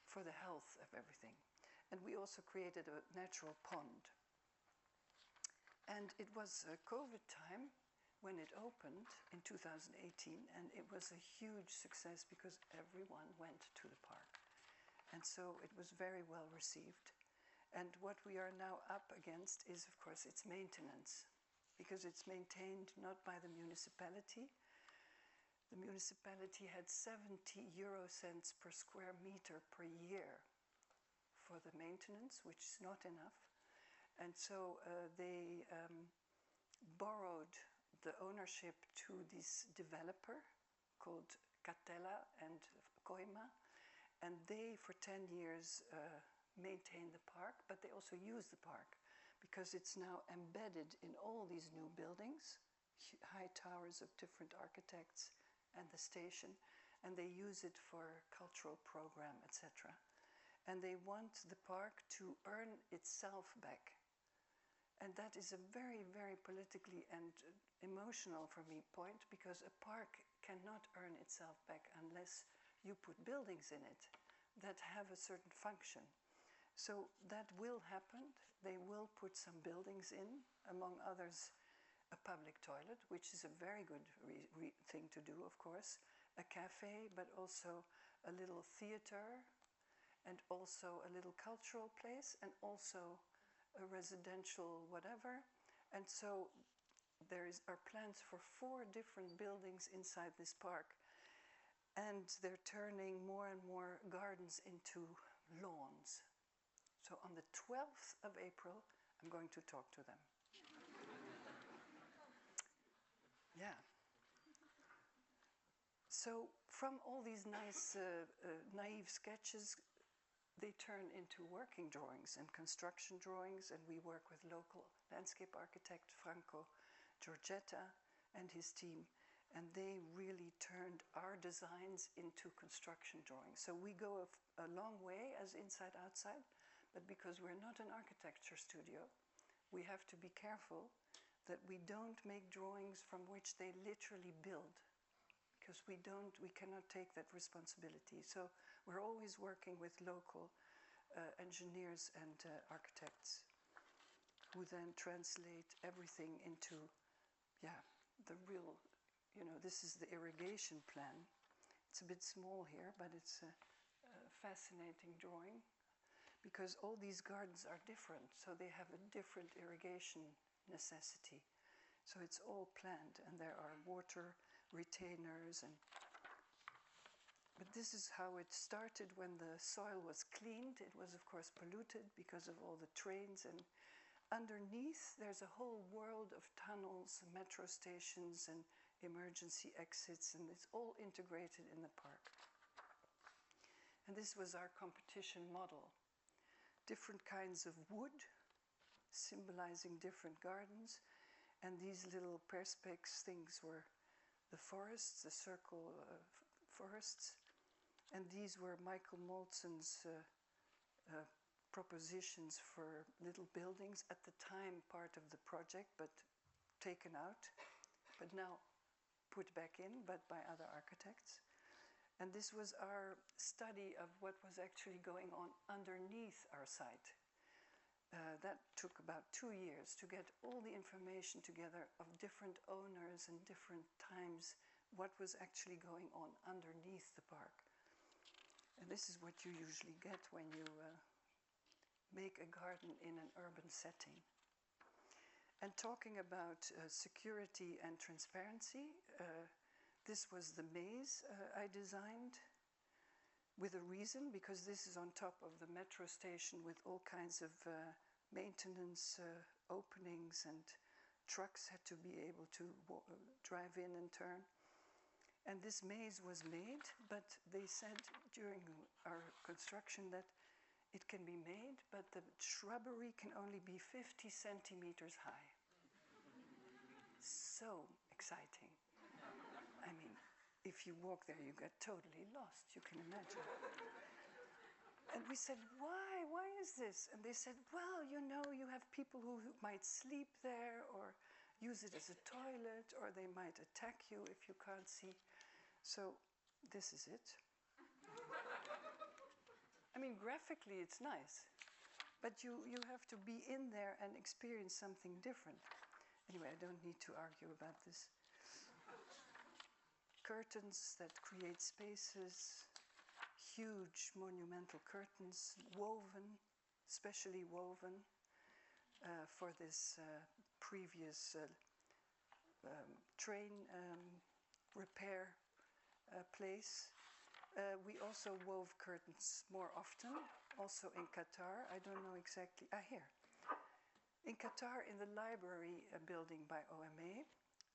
for the health of everything. And we also created a natural pond. And it was COVID time when it opened in 2018, and it was a huge success because everyone went to the park. And so it was very well received. And what we are now up against is, of course, its maintenance, because it's maintained not by the municipality. The municipality had 70 euro cents per square meter per year for the maintenance, which is not enough. And so they borrowed the ownership to this developer called Catella and Koima, and they, for 10 years, maintain the park, but they also use the park because it's now embedded in all these new buildings, high towers of different architects and the station, and they use it for cultural program, etc. And they want the park to earn itself back. And that is a very, very politically and emotional for me point, because a park cannot earn itself back unless you put buildings in it that have a certain function. So that will happen. They will put some buildings in, among others, a public toilet, which is a very good thing to do, of course, a cafe, but also a little theater, and also a little cultural place, and also a residential whatever. And so there are plans for 4 different buildings inside this park, and they're turning more and more gardens into lawns. So on the 12th of April, I'm going to talk to them. Yeah. So from all these nice, naive sketches, they turn into working drawings and construction drawings, and we work with local landscape architect Franco Giorgetta and his team, and they really turned our designs into construction drawings. So we go a long way as inside-outside, but because we're not an architecture studio, we have to be careful that we don't make drawings from which they literally build, because we cannot take that responsibility. So we're always working with local engineers and architects who then translate everything into, the real, this is the irrigation plan. It's a bit small here, but it's a fascinating drawing, because all these gardens are different, so they have a different irrigation necessity. So it's all planned, and there are water retainers, but this is how it started. When the soil was cleaned, it was of course polluted because of all the trains, and underneath there's a whole world of tunnels, metro stations, and emergency exits, and it's all integrated in the park. And this was our competition model. Different kinds of wood, symbolizing different gardens, and these little perspex things were the forests, the circle forests, and these were Michael Moltzen's propositions for little buildings, at the time part of the project, but taken out, but now put back in, but by other architects. And this was our study of what was actually going on underneath our site. That took about 2 years to get all the information together of different owners and different times, what was actually going on underneath the park. And this is what you usually get when you make a garden in an urban setting. And talking about security and transparency, this was the maze I designed with a reason, because this is on top of the metro station with all kinds of maintenance openings, and trucks had to be able to drive in and turn. And this maze was made, but they said during our construction that it can be made, but the shrubbery can only be 50 centimeters high. So exciting. I mean, if you walk there, you get totally lost, you can imagine. And we said, why? Why is this? And they said, well, you have people who might sleep there, or use it as a toilet, or they might attack you if you can't see. So this is it. I mean, graphically it's nice, but you have to be in there and experience something different. Anyway, I don't need to argue about this. Curtains that create spaces, huge monumental curtains, woven, specially woven for this previous train repair place. We also wove curtains more often, also in Qatar. I don't know exactly. Here. In Qatar, in the library building by OMA,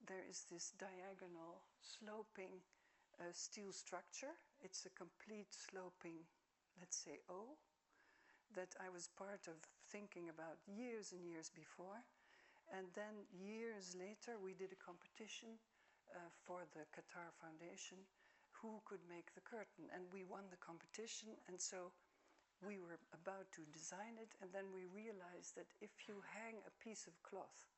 there is this diagonal sloping steel structure. It's a complete sloping, let's say, O, that I was part of thinking about years and years before. And then years later, we did a competition for the Qatar Foundation, who could make the curtain. And we won the competition, and so we were about to design it, and then we realized that if you hang a piece of cloth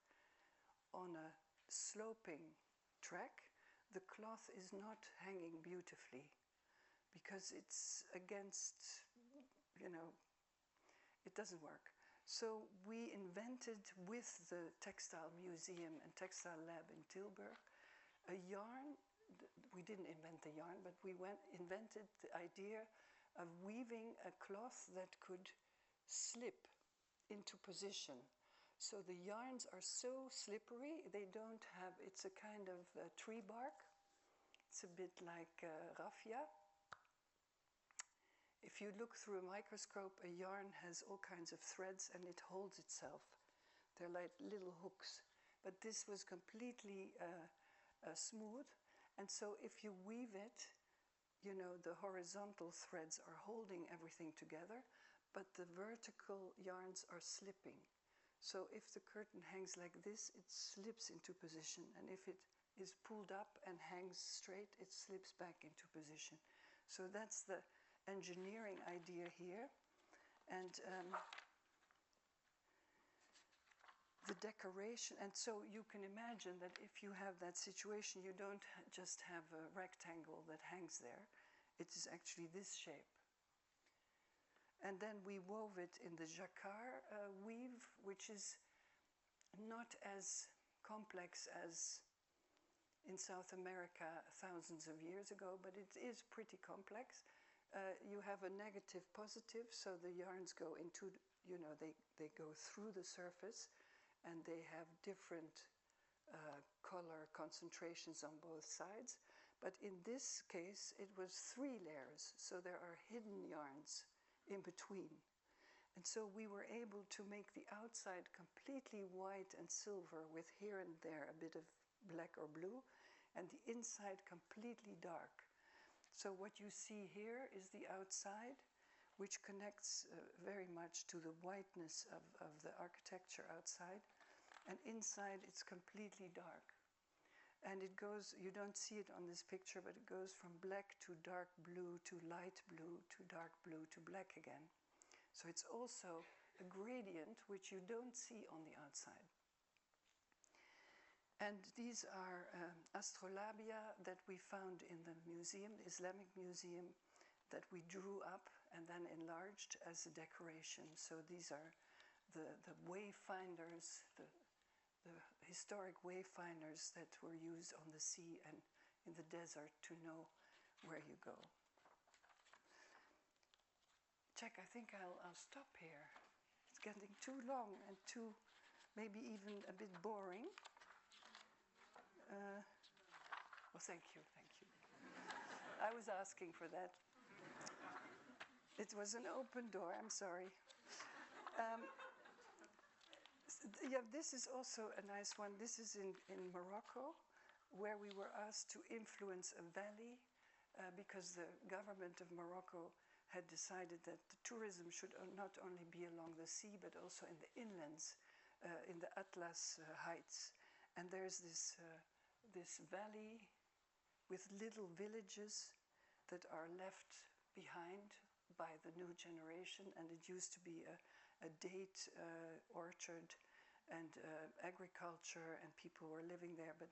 on a sloping track, the cloth is not hanging beautifully because it's against, it doesn't work. So we invented with the Textile Museum and Textile Lab in Tilburg a yarn. We didn't invent the yarn, but we invented the idea of weaving a cloth that could slip into position. So the yarns are so slippery, they don't have, it's a kind of tree bark. It's a bit like raffia. If you look through a microscope, a yarn has all kinds of threads and it holds itself. They're like little hooks. But this was completely smooth. And so if you weave it, the horizontal threads are holding everything together, but the vertical yarns are slipping. So if the curtain hangs like this, it slips into position. And if it is pulled up and hangs straight, it slips back into position. So that's the engineering idea here. And the decoration, and so you can imagine that if you have that situation, you don't just have a rectangle that hangs there. It is actually this shape. And then we wove it in the jacquard weave, which is not as complex as in South America thousands of years ago, but it is pretty complex. You have a negative positive, so the yarns go into, they go through the surface, and they have different color concentrations on both sides. But in this case, it was 3 layers, so there are hidden yarns in between. And so we were able to make the outside completely white and silver with here and there a bit of black or blue, and the inside completely dark. So what you see here is the outside, which connects very much to the whiteness of the architecture outside. And inside it's completely dark. And it goes, you don't see it on this picture, but it goes from black to dark blue to light blue to dark blue to black again. So it's also a gradient which you don't see on the outside. And these are astrolabia that we found in the museum, the Islamic museum, that we drew up and then enlarged as a decoration. So these are the wayfinders, the historic wayfinders that were used on the sea and in the desert to know where you go. Check, I think I'll stop here. It's getting too long and too, maybe even a bit boring. Well, thank you. I was asking for that. It was an open door, I'm sorry. Yeah, this is also a nice one. This is in Morocco, where we were asked to influence a valley because the government of Morocco had decided that the tourism should not only be along the sea, but also in the inlands, in the Atlas heights. And there's this valley with little villages that are left behind by the new generation, and it used to be a date orchard and agriculture, and people were living there, but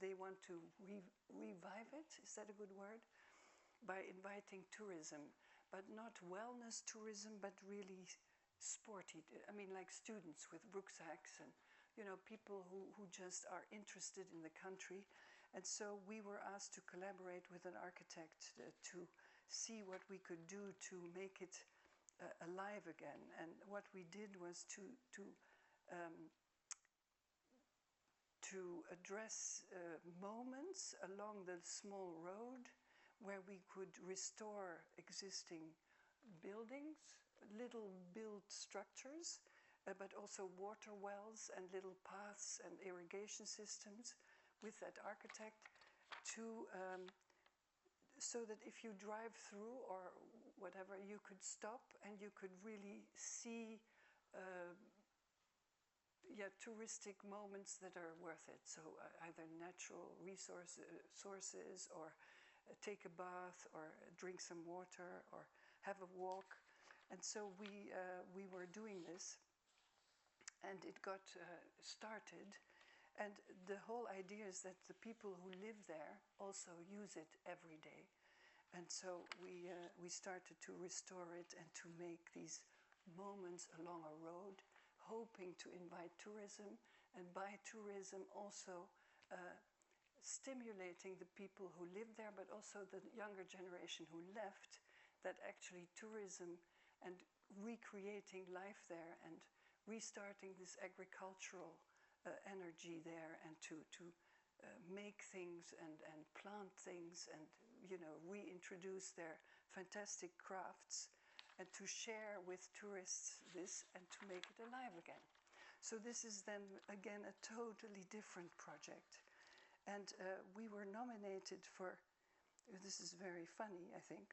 they want to revive it, is that a good word? By inviting tourism, but not wellness tourism, but really sporty, I mean like students with rucksacks and people who just are interested in the country. And so we were asked to collaborate with an architect to see what we could do to make it alive again. And what we did was um, to address moments along the small road where we could restore existing buildings, little built structures, but also water wells and little paths and irrigation systems with that architect to so that if you drive through or whatever, you could stop and you could really see touristic moments that are worth it. So either natural sources or take a bath or drink some water or have a walk. And so we were doing this, and it got started. And the whole idea is that the people who live there also use it every day. And so we started to restore it and to make these moments along a road, hoping to invite tourism, and by tourism also stimulating the people who live there, but also the younger generation who left, that actually tourism and recreating life there and restarting this agricultural energy there, and to make things and plant things and reintroduce their fantastic crafts and to share with tourists this and to make it alive again. So this is then again a totally different project. And we were nominated for, this is very funny, I think.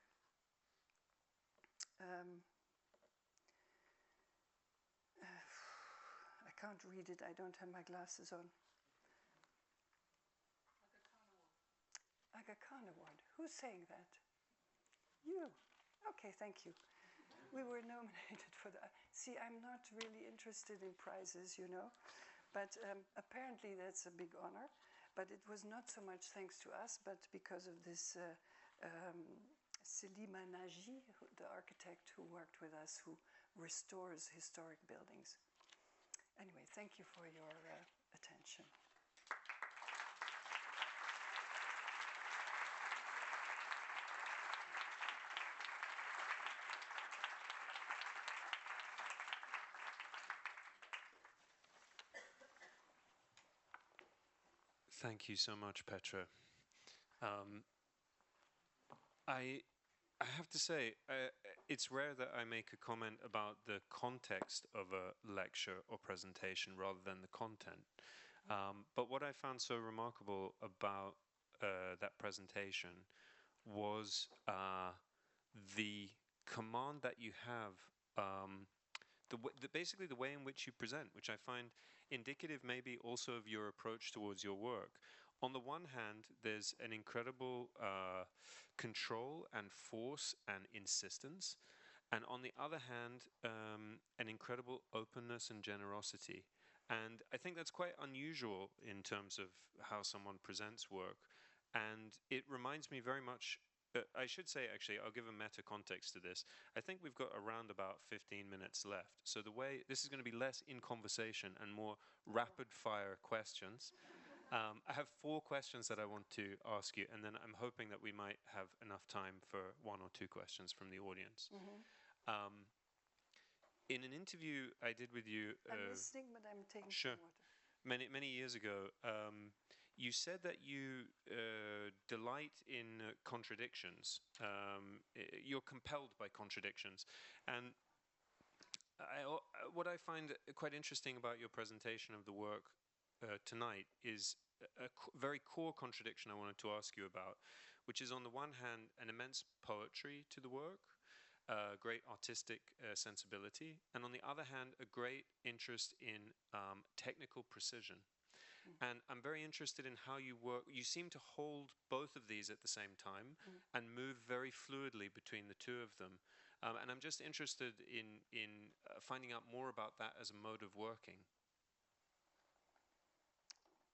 I can't read it, I don't have my glasses on. Aga Khan Award. Who's saying that? You. Okay, thank you. We were nominated for that. See, I'm not really interested in prizes, but apparently that's a big honor. But it was not so much thanks to us, but because of this Selima Naji, the architect who worked with us, who restores historic buildings. Anyway, thank you for your attention. Thank you so much, Petra. I have to say, it's rare that I make a comment about the context of a lecture or presentation rather than the content. But what I found so remarkable about that presentation was the command that you have, basically the way in which you present, which I find indicative maybe also of your approach towards your work. On the one hand, there's an incredible control and force and insistence, and on the other hand, an incredible openness and generosity. And I think that's quite unusual in terms of how someone presents work. And it reminds me very much, I should say, actually, I'll give a meta context to this. I think we've got around about 15 minutes left. So the way, this is going to be less in conversation and more rapid fire questions. I have 4 questions that I want to ask you, and then I'm hoping that we might have enough time for 1 or 2 questions from the audience. Mm-hmm. In an interview I did with you... I'm listening, but I'm taking some water. Many years ago, you said that you delight in contradictions. You're compelled by contradictions. And what I find quite interesting about your presentation of the work tonight is a very core contradiction I wanted to ask you about, which is on the one hand an immense poetry to the work, great artistic sensibility, and on the other hand a great interest in technical precision. And I'm very interested in how you work. You seem to hold both of these at the same time and move very fluidly between the two of them. And I'm just interested in finding out more about that as a mode of working.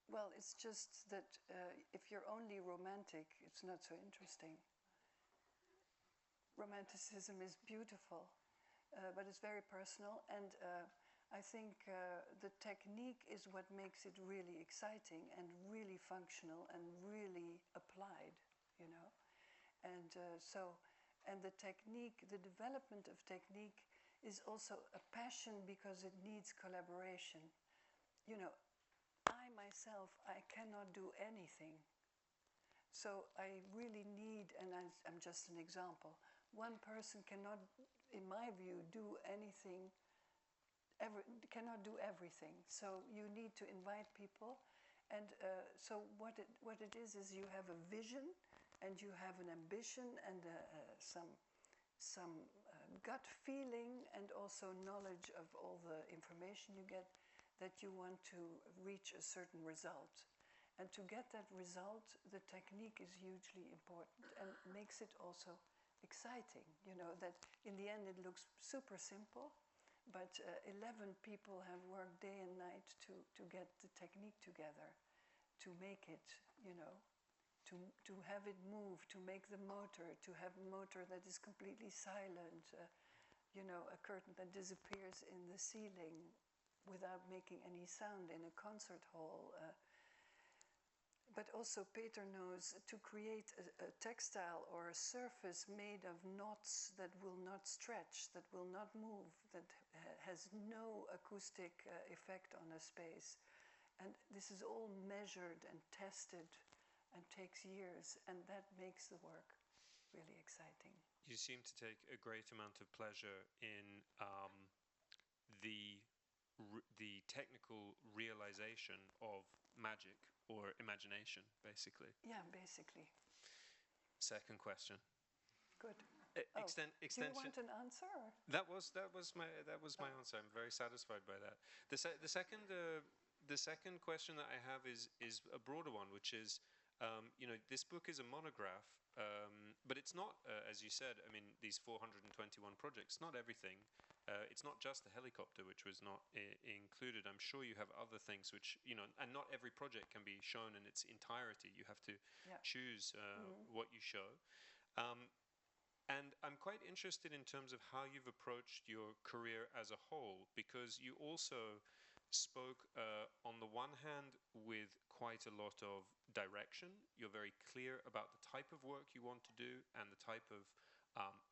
Well, it's just that if you're only romantic, it's not so interesting. Romanticism is beautiful, but it's very personal, and I think the technique is what makes it really exciting and really functional and really applied, And And the technique, the development of technique is also a passion because it needs collaboration. You know, I myself, I cannot do anything. So I really need, and I'm just an example, one person cannot, in my view, do anything, cannot do everything. So you need to invite people. And so what it is you have a vision and you have an ambition and some gut feeling and also knowledge of all the information you get that you want to reach a certain result. And to get that result, the technique is hugely important and makes it also exciting. You know, that in the end it looks super simple, but 11 people have worked day and night to get the technique together, to make it, you know, to have it move, to make the motor, to have a motor that is completely silent, you know, a curtain that disappears in the ceiling without making any sound in a concert hall. But also Peter knows to create a textile or a surface made of knots that will not stretch, that will not move, that has no acoustic effect on a space. And this is all measured and tested and takes years, and that makes the work really exciting. You seem to take a great amount of pleasure in the technical realization of magic or imagination, basically. Yeah, basically. Second question. Good. Do you want an answer? Or? That was my answer. I'm very satisfied by that. The second question that I have is a broader one, which is, you know, this book is a monograph, but it's not, as you said. I mean, these 421 projects, not everything. It's not just the helicopter, which was not included. I'm sure you have other things which, you know, and not every project can be shown in its entirety. You have to choose what you show. And I'm quite interested in terms of how you've approached your career as a whole, because you also spoke on the one hand with quite a lot of direction. You're very clear about the type of work you want to do and the type of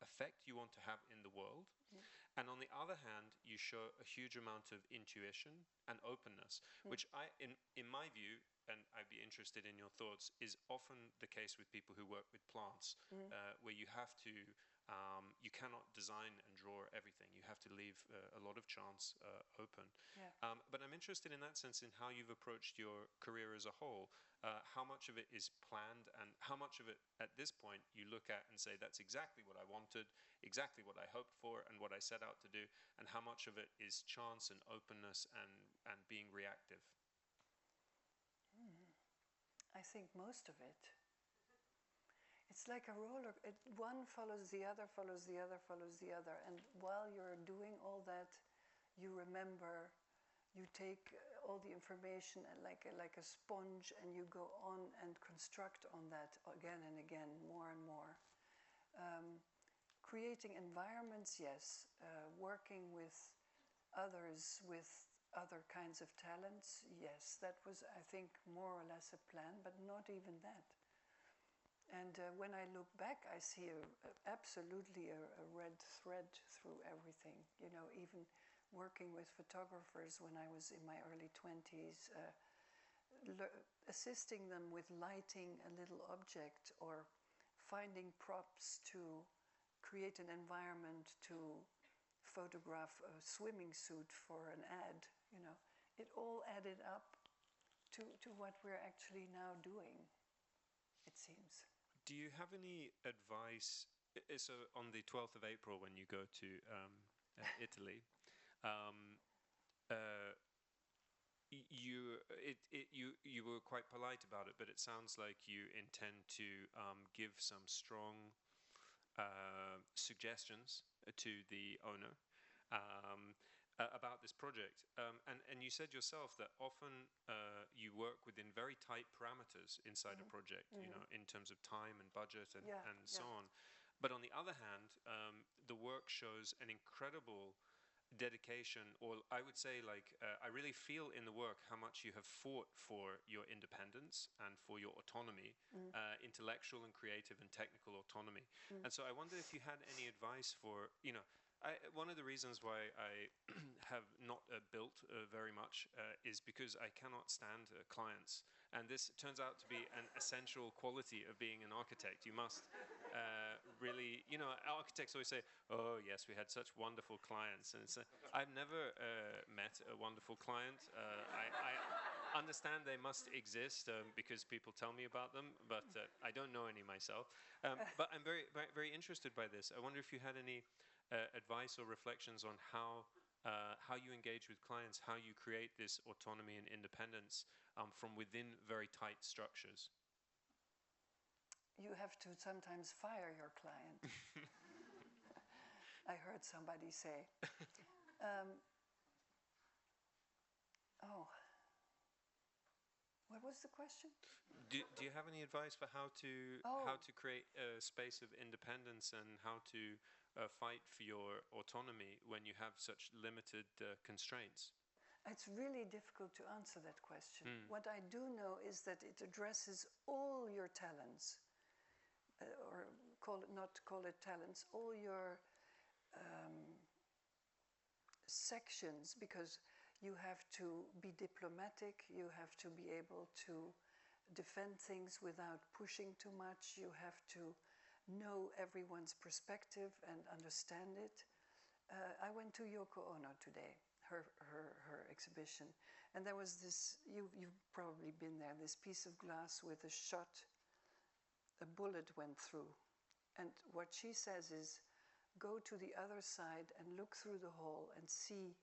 effect you want to have in the world. And on the other hand, you show a huge amount of intuition and openness, which in my view, and I'd be interested in your thoughts, is often the case with people who work with plants, where you have to, you cannot design and draw everything. You have to leave a lot of chance open. Yeah. But I'm interested in that sense in how you've approached your career as a whole. How much of it is planned, and how much of it at this point you look at and say, that's exactly what I wanted, exactly what I hoped for and what I set out to do, and how much of it is chance and openness and being reactive? I think most of it. It's like a roller. One follows the other, follows the other, follows the other. And while you're doing all that, you remember, you take all the information and like a sponge, and you go on and construct on that again and again, more and more. Creating environments, yes. Working with others, with other kinds of talents, yes. That was, I think, more or less a plan, but not even that. And when I look back, I see absolutely a red thread through everything. You know, even working with photographers when I was in my early 20s, assisting them with lighting a little object or finding props to create an environment to photograph a swimming suit for an ad. You know, it all added up to what we're actually now doing, it seems. Do you have any advice? So on the 12th of April, when you go to Italy, you were quite polite about it, but it sounds like you intend to give some strong suggestions to the owner about this project. And you said yourself that often you work within very tight parameters inside a project, you know, in terms of time and budget and so on. But on the other hand, the work shows an incredible dedication, or I would say like I really feel in the work how much you have fought for your independence and for your autonomy, intellectual and creative and technical autonomy. And so I wonder if you had any advice for, one of the reasons why I have not built very much is because I cannot stand clients. And this turns out to be an essential quality of being an architect. You must really, architects always say, oh, yes, we had such wonderful clients. And I've never met a wonderful client. I understand they must exist because people tell me about them, but I don't know any myself. But I'm very, very, very interested by this. I wonder if you had any advice or reflections on how you engage with clients, how you create this autonomy and independence from within very tight structures. You have to sometimes fire your client. I heard somebody say. What was the question? Do you have any advice for how to create a space of independence and how to fight for your autonomy when you have such limited constraints? It's really difficult to answer that question. What I do know is that it addresses all your talents, or not call it talents, all your sections, because you have to be diplomatic, you have to be able to defend things without pushing too much, you have to know everyone's perspective and understand it. I went to Yoko Ono today, her exhibition, and there was this, you've probably been there, this piece of glass with a shot, a bullet went through. And what she says is, go to the other side and look through the hole and see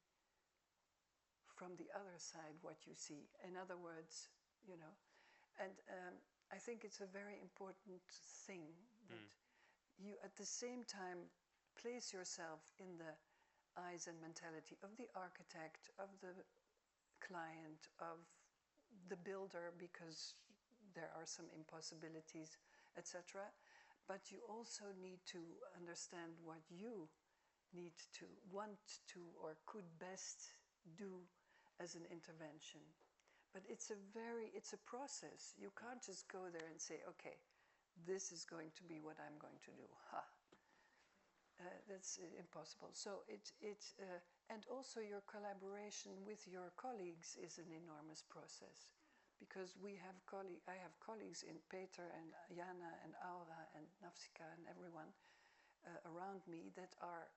from the other side what you see. In other words, and I think it's a very important thing that you at the same time place yourself in the eyes and mentality of the architect, of the client, of the builder, because there are some impossibilities, etc. But you also need to understand what you need to, want to, or could best do as an intervention. But it's a process. You can't just go there and say, okay, this is going to be what I'm going to do. That's impossible. So and also your collaboration with your colleagues is an enormous process, because I have colleagues in Peter and Jana and Aura and Nafsika and everyone around me that are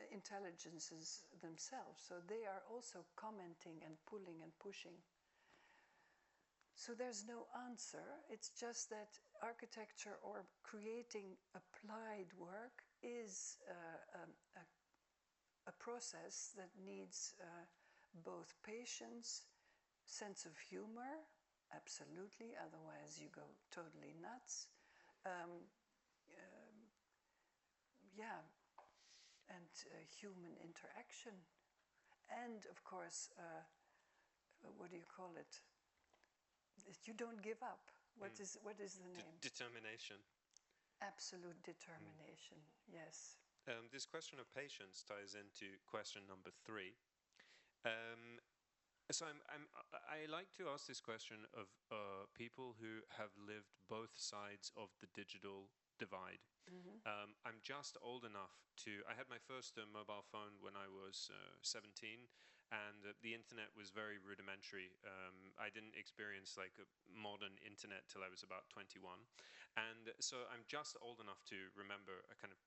intelligences themselves. So they are also commenting and pulling and pushing. So there's no answer. It's just that architecture or creating applied work is a process that needs both patience, sense of humor, absolutely, otherwise you go totally nuts. And human interaction. And of course, what do you call it? You don't give up. What is the name? Determination. Absolute determination, yes. This question of patience ties into question number 3. So I like to ask this question of people who have lived both sides of the digital divide. I'm just old enough I had my first mobile phone when I was 17, and the internet was very rudimentary. I didn't experience like a modern internet till I was about 21. And so I'm just old enough to remember a kind of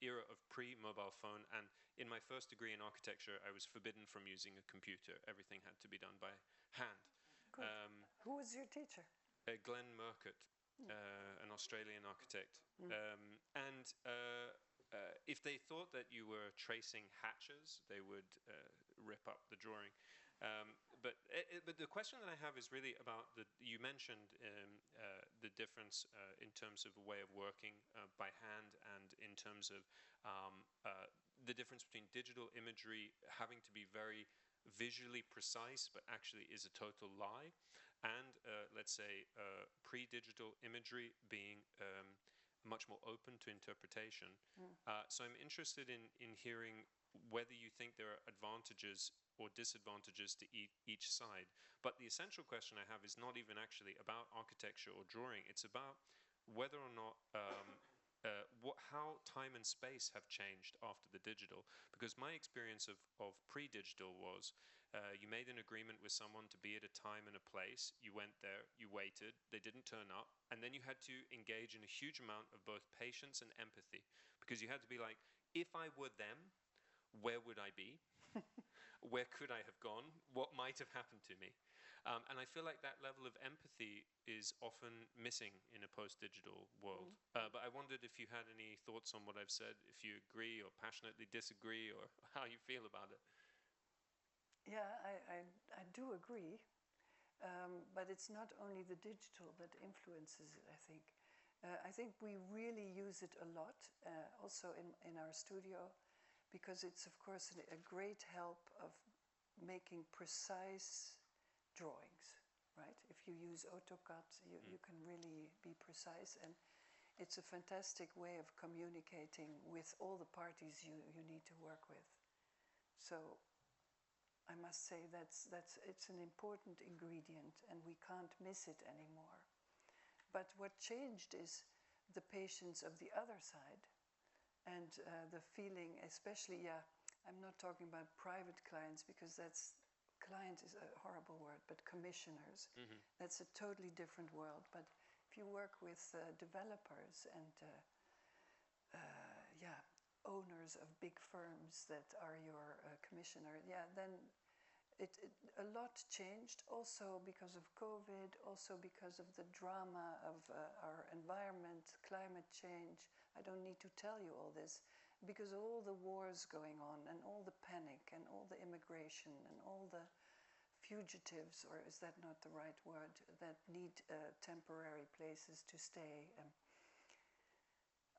era of pre-mobile phone. And in my first degree in architecture, I was forbidden from using a computer. Everything had to be done by hand. Good. Who was your teacher? Glenn Murcutt, an Australian architect. If they thought that you were tracing hatches, they would rip up the drawing. But the question that I have is really about you mentioned the difference in terms of a way of working by hand, and in terms of the difference between digital imagery having to be very visually precise, but actually is a total lie, and let's say pre-digital imagery being much more open to interpretation. So I'm interested in hearing whether you think there are advantages or disadvantages to each side. But the essential question I have is not even actually about architecture or drawing. It's about whether or not how time and space have changed after the digital. Because my experience of pre-digital was you made an agreement with someone to be at a time and a place. You went there, you waited, they didn't turn up, and then you had to engage in a huge amount of both patience and empathy. Because you had to be like, if I were them, where would I be? Where could I have gone? What might have happened to me? And I feel like that level of empathy is often missing in a post-digital world. But I wondered if you had any thoughts on what I've said, if you agree or passionately disagree, or how you feel about it. Yeah, I do agree. But it's not only the digital that influences it, I think. I think we really use it a lot, also in our studio, because it's, of course, a great help of making precise drawings, right? If you use AutoCAD, you can really be precise, and it's a fantastic way of communicating with all the parties you need to work with. So I must say it's an important ingredient, and we can't miss it anymore. But what changed is the patience of the other side, and the feeling, especially, I'm not talking about private clients, because client is a horrible word, but commissioners. That's a totally different world. But if you work with developers and owners of big firms that are your commissioner, then a lot changed, also because of COVID, also because of the drama of our environment, climate change. I don't need to tell you all this, because all the wars going on, and all the panic, and all the immigration, and all the fugitives, or is that not the right word, that need temporary places to stay.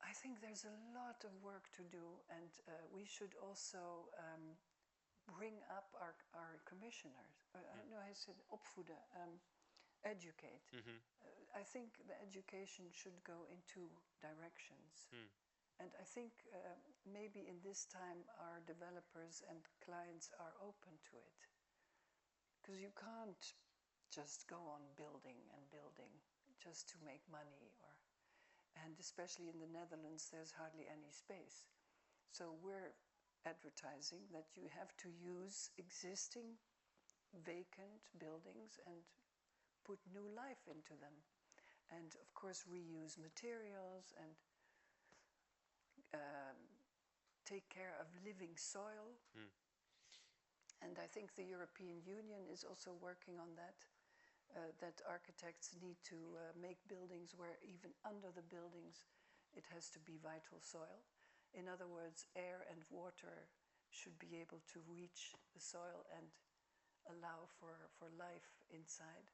I think there's a lot of work to do, and we should also bring up our commissioners. No, I said opvoeden, educate. I think the education should go in two directions. And I think maybe in this time our developers and clients are open to it. Because you can't just go on building and building just to make money. And especially in the Netherlands, there's hardly any space. So we're advertising that you have to use existing vacant buildings and put new life into them. And of course reuse materials, and take care of living soil. And I think the European Union is also working on that, that architects need to make buildings where even under the buildings it has to be vital soil. In other words, air and water should be able to reach the soil and allow for life inside.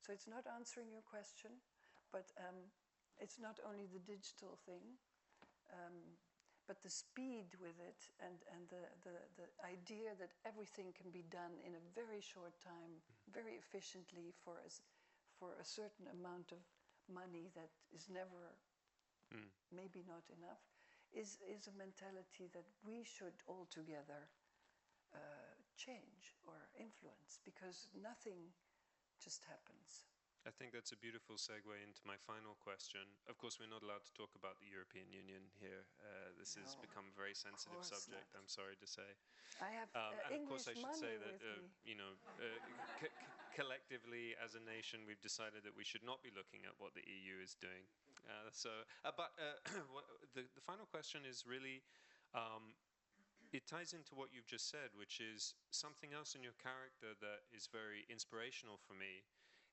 So it's not answering your question, but it's not only the digital thing, but the speed with it, and the idea that everything can be done in a very short time, very efficiently, for a certain amount of money that is never, maybe not enough, is a mentality that we should all together change or influence, because nothing just happens. I think that's a beautiful segue into my final question. Of course, we're not allowed to talk about the European Union here. This has become a very sensitive subject, I'm sorry to say. I have and of course, I should say that, collectively as a nation, we've decided that we should not be looking at what the EU is doing. But the final question is really, it ties into what you've just said, which is something else in your character that is very inspirational for me,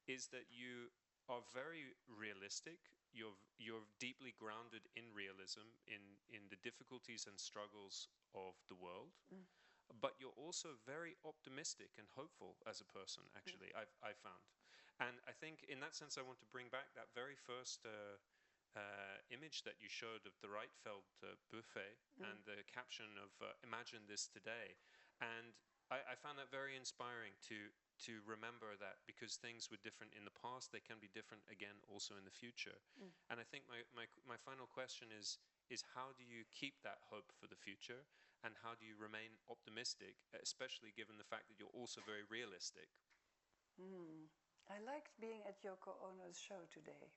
is that you are very realistic. You're deeply grounded in realism, in the difficulties and struggles of the world. But you're also very optimistic and hopeful as a person, actually, I've found. And I think in that sense, I want to bring back that very first image that you showed of the Rietveld buffet and the caption of "Imagine this today." And I found that very inspiring to remember that, because things were different in the past, they can be different again also in the future. And I think my final question is how do you keep that hope for the future? and how do you remain optimistic, especially given the fact that you're also very realistic? I liked being at Yoko Ono's show today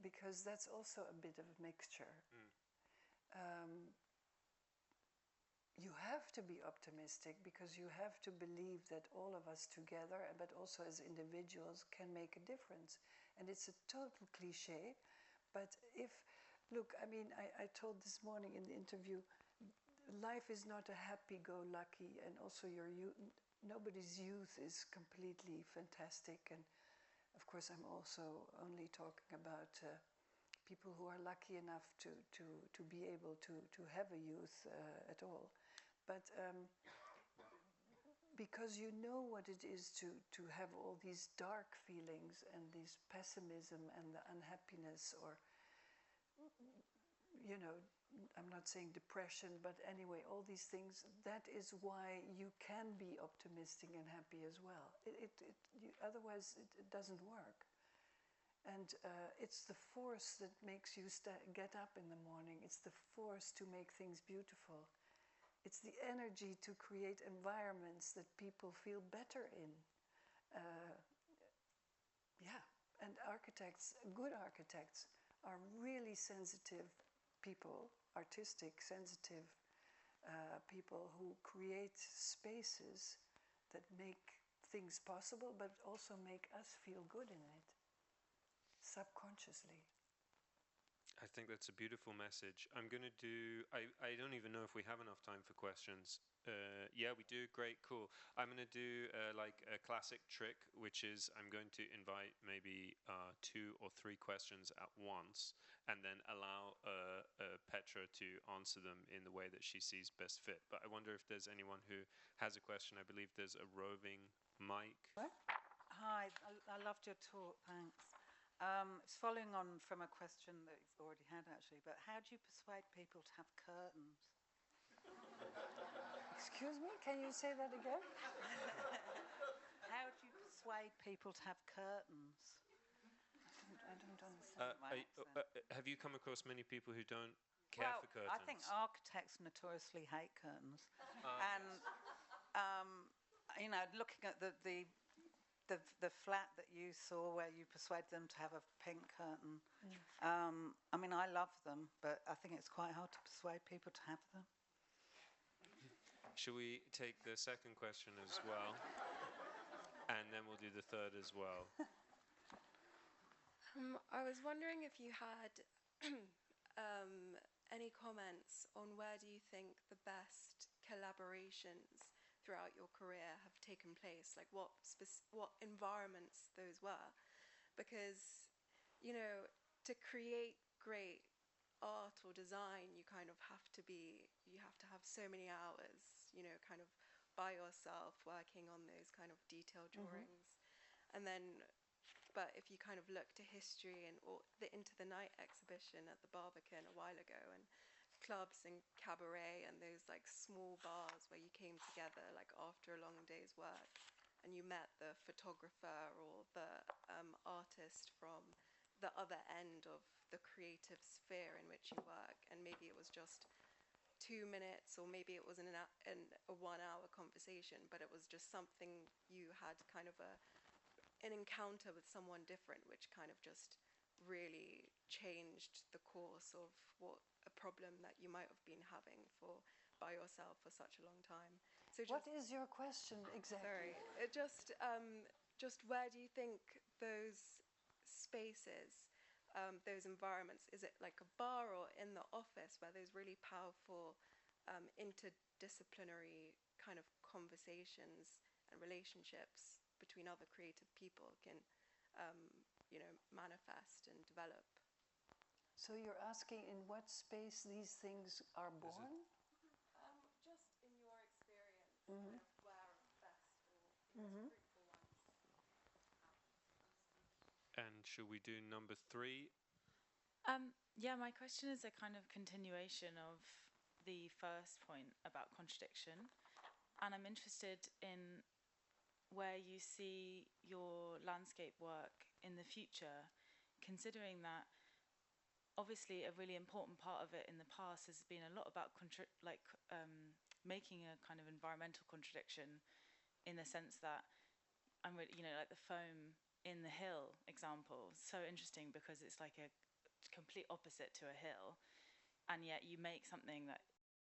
because that's also a bit of a mixture. You have to be optimistic because you have to believe that all of us together, but also as individuals, can make a difference. And it's a total cliche, but look, I mean, I told this morning in the interview, life is not a happy-go-lucky, and also nobody's youth is completely fantastic. And of course, I'm also only talking about people who are lucky enough to be able to have a youth at all. But because you know what it is to have all these dark feelings and this pessimism and the unhappiness, or, you know, I'm not saying depression, but anyway, all these things, that is why you can be optimistic and happy as well. Otherwise, it doesn't work. And it's the force that makes you get up in the morning. It's the force to make things beautiful. It's the energy to create environments that people feel better in. And architects, good architects, are really sensitive people, artistic, sensitive people who create spaces that make things possible, but also make us feel good in it, subconsciously. I think that's a beautiful message. I'm going to do, I don't even know if we have enough time for questions. Yeah, we do. Great, cool. I'm going to do like a classic trick, which is I'm going to invite maybe 2 or 3 questions at once, and then allow Petra to answer them in the way that she sees best fit. But I wonder if there's anyone who has a question. I believe there's a roving mic. What? Hi, I loved your talk, thanks. It's following on from a question that you've already had, actually, but how do you persuade people to have curtains? Excuse me, can you say that again? How do you persuade people to have curtains? I don't understand my accent. Have you come across many people who don't care for curtains? I think architects notoriously hate curtains. And, you know, looking at the flat that you saw where you persuade them to have a pink curtain. I mean, I love them, but I think it's quite hard to persuade people to have them. Should we take the second question as well? And then we'll do the third as well. I was wondering if you had any comments on where do you think the best collaborations throughout your career have taken place, like what environments those were, because, you know, to create great art or design, you have to have so many hours, you know, kind of by yourself working on those kind of detailed drawings. And then, but if you kind of look to history and or the Into the Night exhibition at the Barbican a while ago, and clubs and cabaret and those like small bars where you came together like after a long day's work and you met the photographer or the artist from the other end of the creative sphere in which you work, and maybe it was just 2 minutes or maybe it was in a 1 hour conversation, but it was just something you had kind of an encounter with someone different which kind of just really changed the course of what a problem that you might have been having by yourself for such a long time. So What is your question exactly? sorry, it just where do you think those spaces, those environments, is it like a bar or in the office where those really powerful interdisciplinary kind of conversations and relationships between other creative people can you know, manifest and develop? So you're asking in what space these things are born? Just in your experience, kind of where best or most fruitful ones. And should we do number 3? Yeah, my question is a kind of continuation of the first point about contradiction. And I'm interested in where you see your landscape work in the future, considering that obviously a really important part of it in the past has been a lot about making a kind of environmental contradiction, in the sense that I'm really, like the foam in the hill example, so interesting because it's like a complete opposite to a hill, and yet you make something that